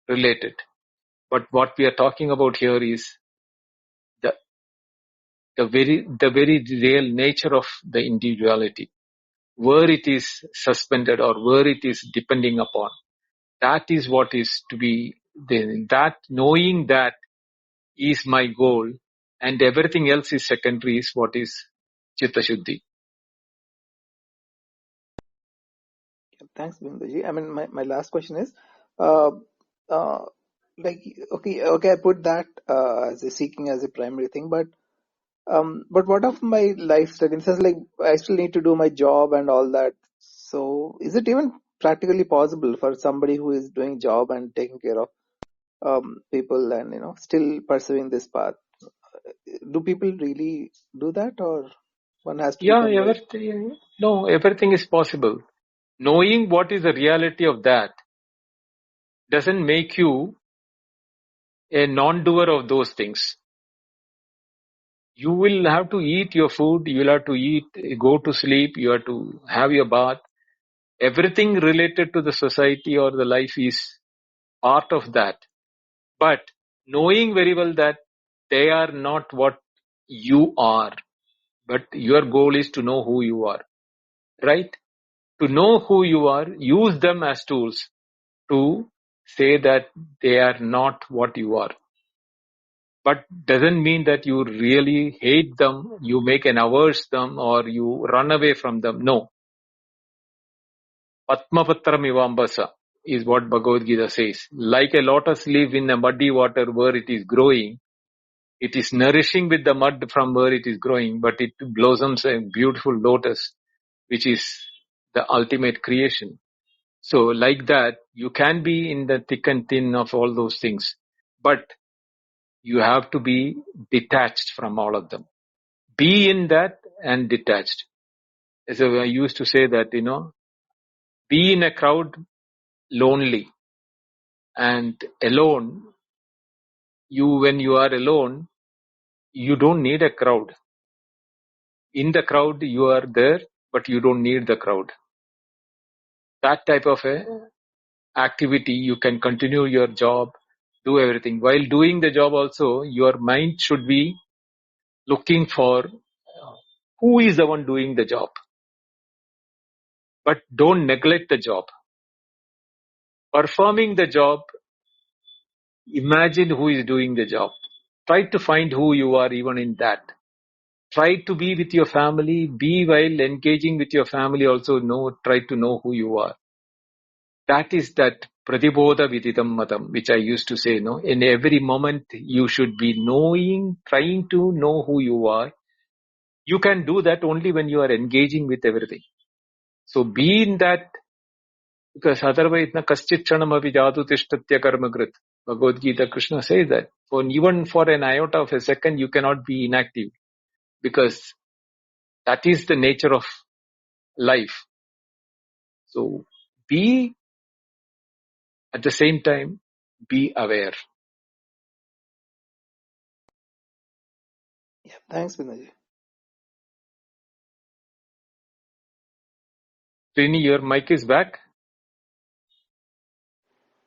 related. But what we are talking about here is the very real nature of the individuality, where it is suspended or where it is depending upon. That is what is to be that knowing that is my goal, and everything else is secondary, is what is Chitta Shuddhi. Thanks, Bindoji. I mean, my last question is, uh, uh, okay, I put that as a seeking as a primary thing, but what of my lifestyle? In sense, like, I still need to do my job and all that. So, is it even practically possible for somebody who is doing job and taking care of people and still pursuing this path? Do people really do that, or one has to become very... Everything is possible. Knowing what is the reality of that doesn't make you a non-doer of those things. You will have to eat your food, you will have to eat, go to sleep, you have to have your bath. Everything related to the society or the life is part of that. But knowing very well that they are not what you are, but your goal is to know who you are, right? To know who you are, use them as tools to say that they are not what you are. But doesn't mean that you really hate them, you make an averse them, or you run away from them. No. Patmapatram ivambasa is what Bhagavad Gita says. Like a lotus leaf in a muddy water where it is growing, it is nourishing with the mud from where it is growing, but it blossoms a beautiful lotus, which is the ultimate creation. So like that, you can be in the thick and thin of all those things, but you have to be detached from all of them. Be in that and detached. So I used to say that, be in a crowd lonely and alone. When you are alone, you don't need a crowd. In the crowd, you are there, but you don't need the crowd. That type of a activity, you can continue your job, do everything. While doing the job also, your mind should be looking for who is the one doing the job. But don't neglect the job. Performing the job, imagine who is doing the job. Try to find who you are even in that. Try to be with your family. Be while engaging with your family also. Try to know who you are. That is that pratibodha viditam matam, which I used to say, in every moment you should be trying to know who you are. You can do that only when you are engaging with everything. So be in that, because otherwise, na kaschit chanam api jatu tishtatya karmagrit. Bhagavad Gita, Krishna says that. Even for an iota of a second, you cannot be inactive, because that is the nature of life. So be, at the same time, be aware. Yeah, thanks, Binodji. Trini, your mic is back.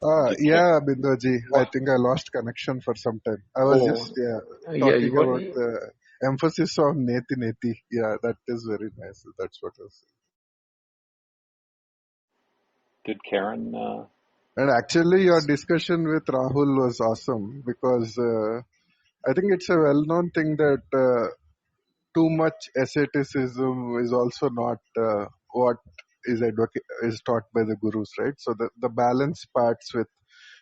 Did Yeah, Bindoji, I Wow. think I lost connection for some time. I was Oh, just yeah. talking about the emphasis on neti neti. Yeah, that is very nice. That's what I was saying. did Karen? And actually, your discussion with Rahul was awesome because I think it's a well-known thing that too much asceticism is also not what is taught by the gurus, right? So the balance parts with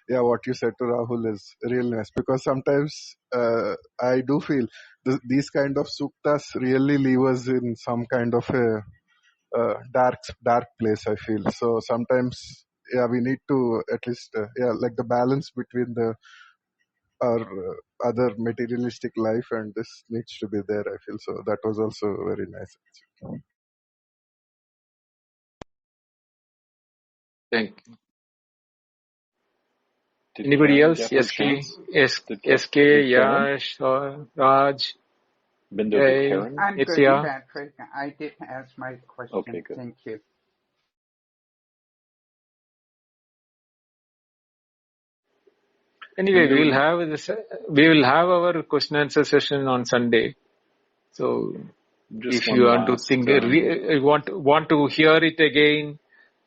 what you said to Rahul is real nice, because sometimes I do feel these kind of suktas really leave us in some kind of a dark place, I feel. So sometimes we need to at least like the balance between our other materialistic life and this needs to be there, I feel. So that was also very nice. Thank you. Did Anybody Karen else? get her SK, chance? SK, Did Karen? Yash, or Raj, Bindo, did Jay, Karen? I'm good, Nitya. Patrick. I did ask my question. Okay, good. Thank you. Anyway, Bindo, we will have our question answer session on Sunday. So just if you one want to last. want to hear it again,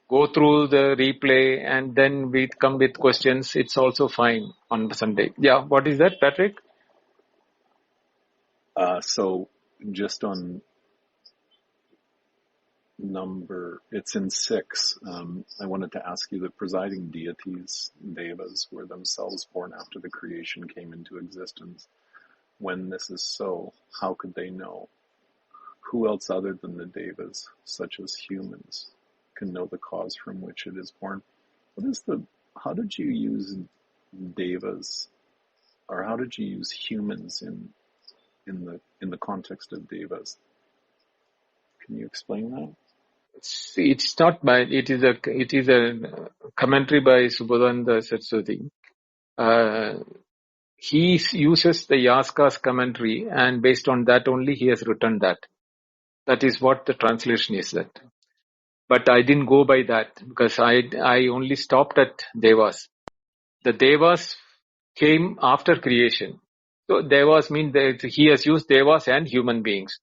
go through the replay and then we come with questions. It's also fine on Sunday. Yeah, what is that, Patrick? So just on number, it's in 6. I wanted to ask you, the presiding deities, devas, were themselves born after the creation came into existence. When this is so, how could they know? Who else other than the devas, such as humans, can know the cause from which it is born? How did you use devas, or how did you use humans in the context of devas? Can you explain that? It's not mine. It is a commentary by Subodhananda Saraswati. He uses the Yaska's commentary, and based on that only he has written that. That is what the translation is. That, but I didn't go by that because I only stopped at Devas. The Devas came after creation. So Devas mean that he has used Devas and human beings.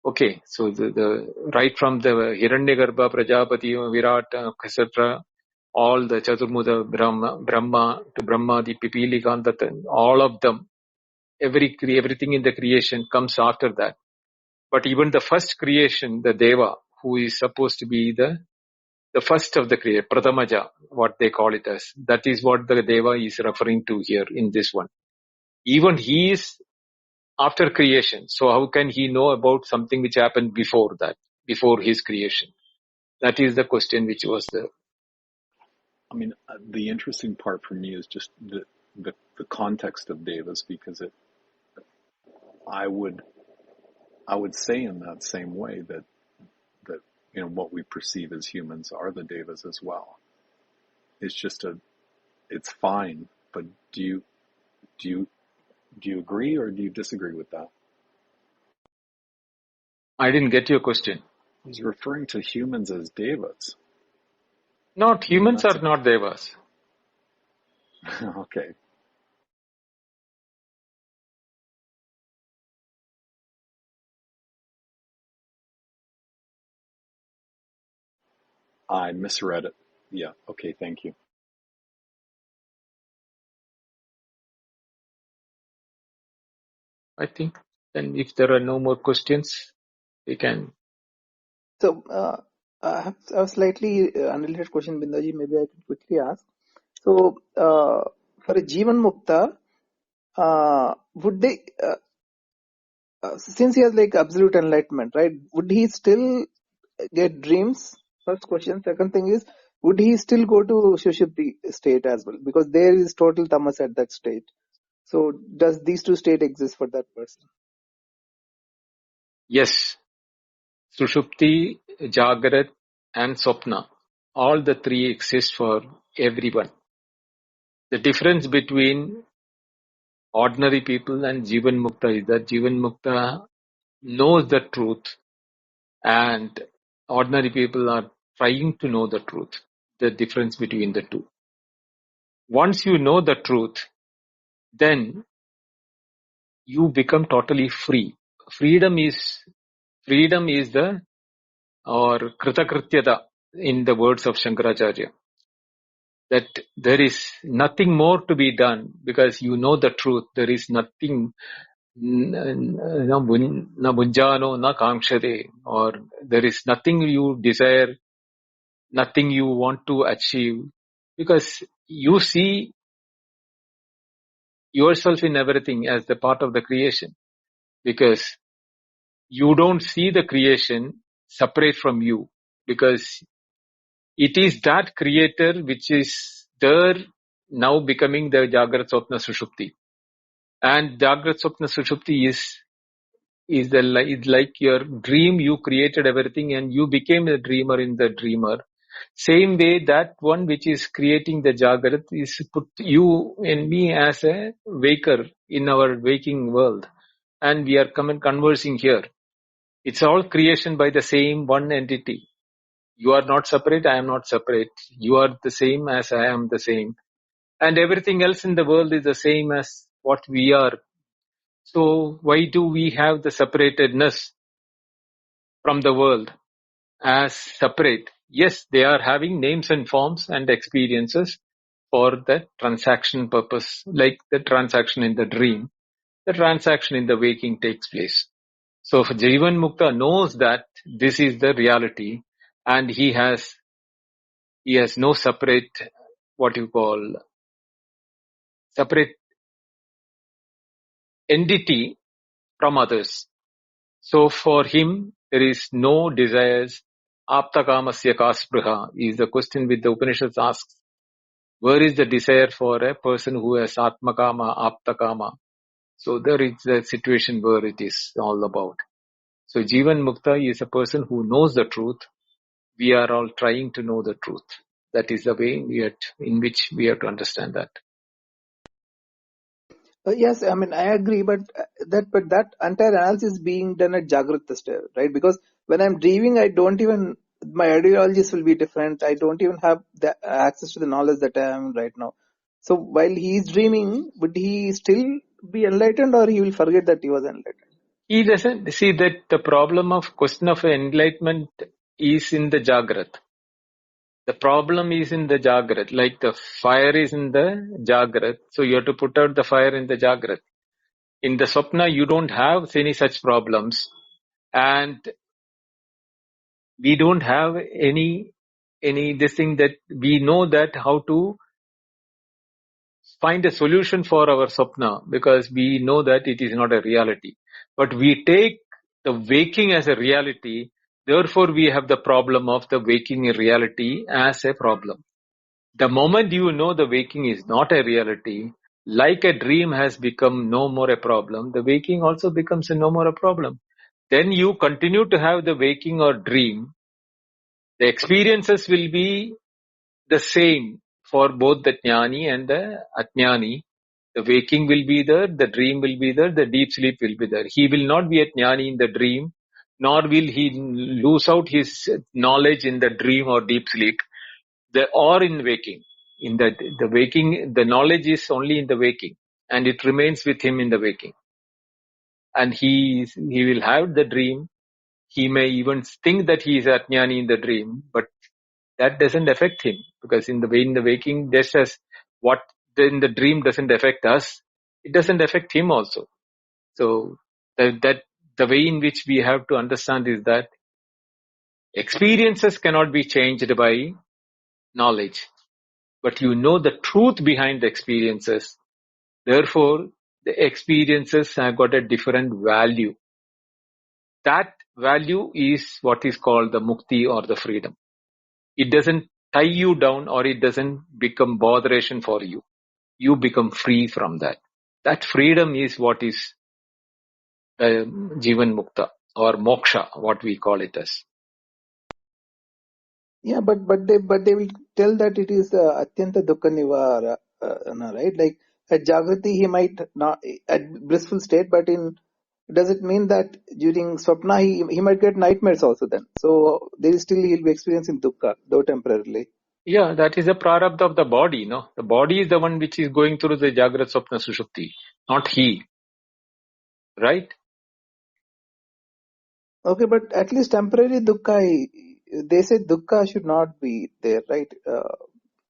Okay, so the right from the Hiranyagarbha, Prajapati, Virat, etc. all the Chaturmuda Brahma to Brahma, the Pipili Gandhatan, all of them, everything in the creation comes after that. But even the first creation, the Deva, who is supposed to be the first of the creation, Pratamaja, what they call it as, that is what the Deva is referring to here in this one. Even he is after creation. So how can he know about something which happened before that, before his creation? That is the question which was there. I mean, the interesting part for me is just the context of Devas, because I would say in that same way that what we perceive as humans are the Devas as well. It's just it's fine, but do you agree or do you disagree with that? I didn't get your question. He's referring to humans as Devas. Not humans are not Devas. Okay. I misread it. Yeah. Okay. Thank you. I think then if there are no more questions, we can. So I have a slightly unrelated question, Bindaji. Maybe I can quickly ask. So for a Jivan Mukta, would they, since he has like absolute enlightenment, right? Would he still get dreams? First question. Second thing is, would he still go to Sushupti state as well? Because there is total tamas at that state. So does these two states exist for that person? Yes. Sushupti, Jagrat and Swapna. All the three exist for everyone. The difference between ordinary people and Jivan Mukta is that Jivan Mukta knows the truth and ordinary people are trying to know the truth. The difference between the two. Once you know the truth, then you become totally free. Freedom is the or kritakrityata in the words of Shankaracharya. That there is nothing more to be done because you know the truth. There is nothing na bunjano na kamshade, or there is nothing you desire, nothing you want to achieve, because you see yourself in everything as the part of the creation, because you don't see the creation separate from you, because it is that creator which is there now becoming the Jagrat Swapna Sushupti. And Jagrat Swapna Sushupti is like your dream. You created everything and you became a dreamer in the dreamer. Same way that one which is creating the Jagrat is put you and me as a waker in our waking world. And we are conversing here. It's all creation by the same one entity. You are not separate, I am not separate. You are the same as I am the same. And everything else in the world is the same as what we are. So why do we have the separatedness from the world as separate? Yes, they are having names and forms and experiences for the transaction purpose, like the transaction in the dream. The transaction in the waking takes place. So if Jivan Mukta knows that this is the reality and he has no separate, separate entity from others. So for him, there is no desires. Aptakamasya kaspriha is the question which the Upanishads asks. Where is the desire for a person who has atmakama, aptakama? So there is the situation where it is all about. So Jivan Mukta is a person who knows the truth. We are all trying to know the truth. That is the way in which we have to understand that. Yes, I mean I agree, but that entire analysis is being done at Jagrata state, right? Because when I'm dreaming, I don't even, my ideologies will be different. I don't even have the access to the knowledge that I am right now. So while he is dreaming, would he still be enlightened, or he will forget that he was enlightened? He doesn't see that the problem of question of enlightenment is in the Jagrat. The problem is in the Jagrat, like the fire is in the Jagrat, so you have to put out the fire in the Jagrat. In the Swapna, you don't have any such problems, and we don't have any this thing that we know that how to find a solution for our Swapna, because we know that it is not a reality. But we take the waking as a reality, therefore we have the problem of the waking reality as a problem. The moment you know the waking is not a reality, like a dream has become no more a problem, the waking also becomes no more a problem. Then you continue to have the waking or dream. The experiences will be the same for both the jnani and the ajnani. The waking will be there, the dream will be there, the deep sleep will be there. He will not be a jnani in the dream, nor will he lose out his knowledge in the dream or deep sleep. Or in waking. In the waking, the knowledge is only in the waking, and it remains with him in the waking. And he will have the dream. He may even think that he is Ajnani in the dream, but that doesn't affect him, because in the waking, just as what in the dream doesn't affect us, it doesn't affect him also. So that the way in which we have to understand is that experiences cannot be changed by knowledge. But you know the truth behind the experiences. Therefore, the experiences have got a different value. That value is what is called the mukti or the freedom. It doesn't tie you down, or it doesn't become botheration for you. You become free from that. That freedom is what is Jivan Mukta or Moksha, what we call it as. Yeah, but they will tell that it is atyanta dukkha nivara, right? Like at Jagrati he might not at blissful state, but does it mean that during Swapna he might get nightmares also then? So there is still he'll be experiencing dukkha, though temporarily. Yeah, that is a prarabdha of the body, no? The body is the one which is going through the Jagrat Swapna Sushupti, not he. Right? Okay, but at least temporary dukkha, they say dukkha should not be there, right?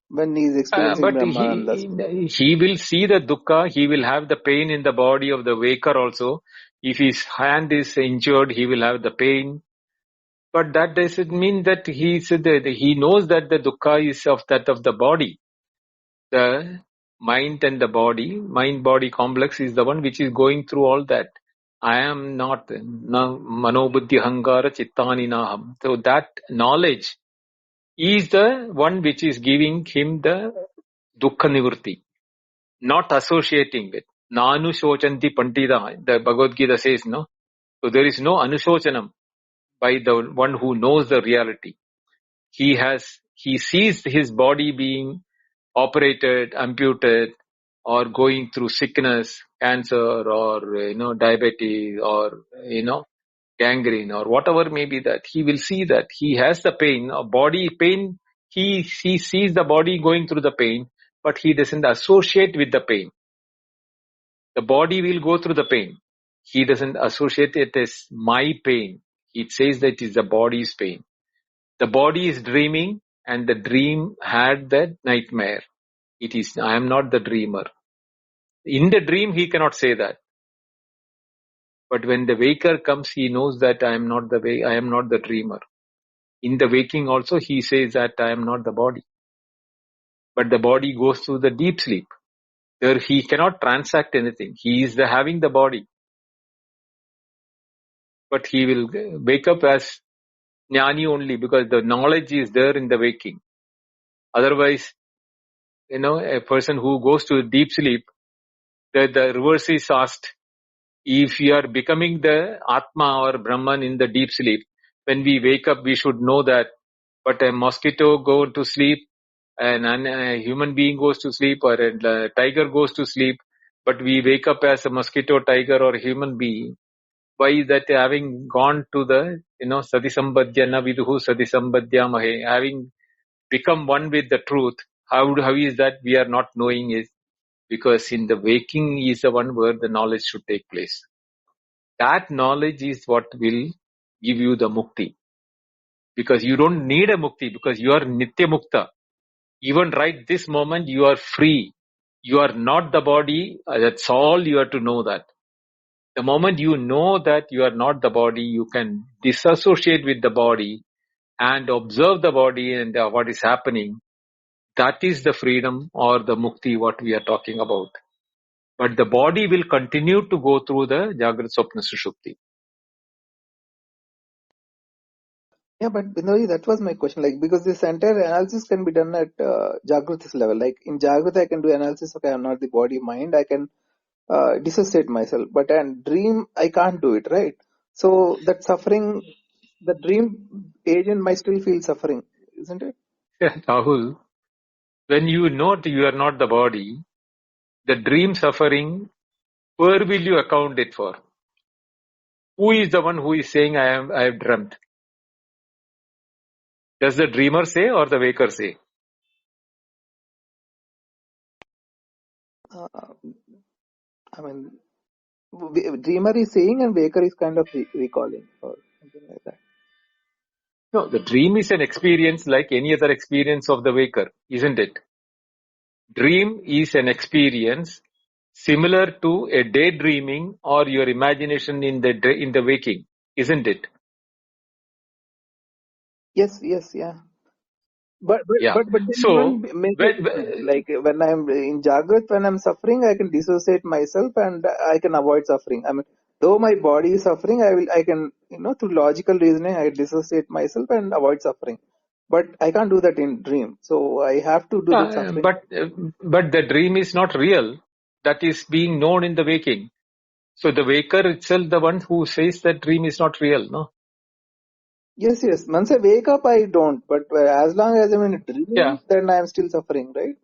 When he is experiencing But Brahma and thus. he will see the dukkha, he will have the pain in the body of the waker also. If his hand is injured, he will have the pain. But that doesn't mean that he knows that the dukkha is of the body. The mind and the body, mind-body complex is the one which is going through all that. I am not manobuddhi hangara chittani naham. So that knowledge is the one which is giving him the dukkha nivritti, not associating with. Na anushocanti pandita, the Bhagavad Gita says, no? So there is no anushocanam by the one who knows the reality. He sees his body being operated, amputated, or going through sickness, cancer, or diabetes, or gangrene, or whatever may be that. He will see that he has the pain, a body pain. He sees the body going through the pain, but he doesn't associate with the pain. The body will go through the pain. He doesn't associate it as my pain. He says that it is the body's pain. The body is dreaming, and the dream had that nightmare. It is, I am not the dreamer. In the dream, he cannot say that. But when the waker comes, he knows that I am not the dreamer. In the waking also, he says that I am not the body. But the body goes through the deep sleep. There he cannot transact anything. He is having the body. But he will wake up as jnani only, because the knowledge is there in the waking. Otherwise, a person who goes to deep sleep, the reverse is asked. If you are becoming the Atma or Brahman in the deep sleep, when we wake up, we should know that. But a mosquito goes to sleep, and a human being goes to sleep, or a tiger goes to sleep, but we wake up as a mosquito, tiger, or human being. Why is that? Having gone to the, Sati Sambadhya na viduhu Sati Sambadhya mahe, having become one with the truth, how is that we are not knowing is? Because in the waking is the one where the knowledge should take place. That knowledge is what will give you the mukti. because you don't need a mukti, because you are nitya mukta. Even right this moment, you are free. You are not the body. That's all you have to know that. The moment you know that you are not the body, you can disassociate with the body and observe the body and what is happening. That is the freedom or the mukti what we are talking about. But the body will continue to go through the Jagrat Swapna Sushupti. Yeah, but Binodji, that was my question. Like, because this entire analysis can be done at Jagrat's level. Like in Jagrat, I can do analysis. Okay, I'm not the body, mind. I can dissociate myself. But in dream, I can't do it, right? So that suffering, the dream agent might still feel suffering, isn't it? Rahul, when you know that you are not the body, the dream suffering, where will you account it for? Who is the one who is saying I have dreamt? Does the dreamer say or the waker say? Uh, I mean, dreamer is saying and waker is kind of recalling or something like that. No, the dream is an experience like any other experience of the waker, isn't it? Dream is an experience similar to a daydreaming or your imagination in the waking, isn't it? Yes, yeah. But Yeah. then you So don't make a difference. when, Like when I'm in Jagrat, when I'm suffering, I can dissociate myself and I can avoid suffering. I mean, though my body is suffering, I can, through logical reasoning, I dissociate myself and avoid suffering. But I can't do that in dream. So I have to do that suffering. but the dream is not real. That is being known in the waking. So the waker itself, the one who says that dream is not real, no? Yes. Once I wake up, I don't. But as long as I'm in a Yeah. dream, then I'm still suffering, right?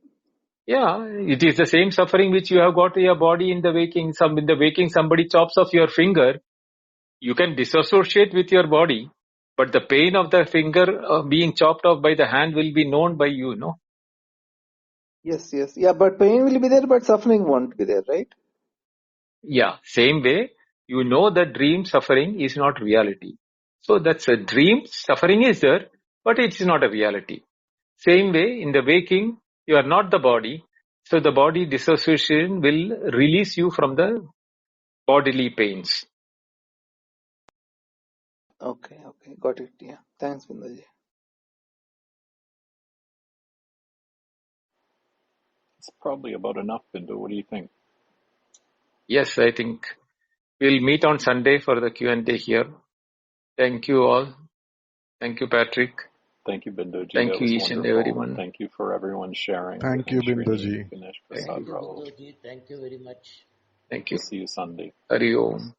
Yeah, it is the same suffering which you have got in your body in the waking. In the waking, somebody chops off your finger. You can disassociate with your body, but the pain of the finger being chopped off by the hand will be known by you, no? Yes. Yeah, but pain will be there, but suffering won't be there, right? Yeah, same way, you know that dream suffering is not reality. So that's a dream, suffering is there, but it's not a reality. Same way, in the waking, you are not the body, so the body dissociation will release you from the bodily pains. Okay. Got it. Yeah. Thanks, Bindaji. It's probably about enough, Bindu. What do you think? Yes, I think we'll meet on Sunday for the Q&A here. Thank you all. Thank you, Patrick. Thank you, Binduji. Thank That you, was each and wonderful. everyone. Thank you for everyone sharing. Thank you, Thanks, Srini, Binduji. Ganesh, Thank Prasad, you. Rahul. Thank you very much. Thank We'll you. see you Sunday. Hari Om.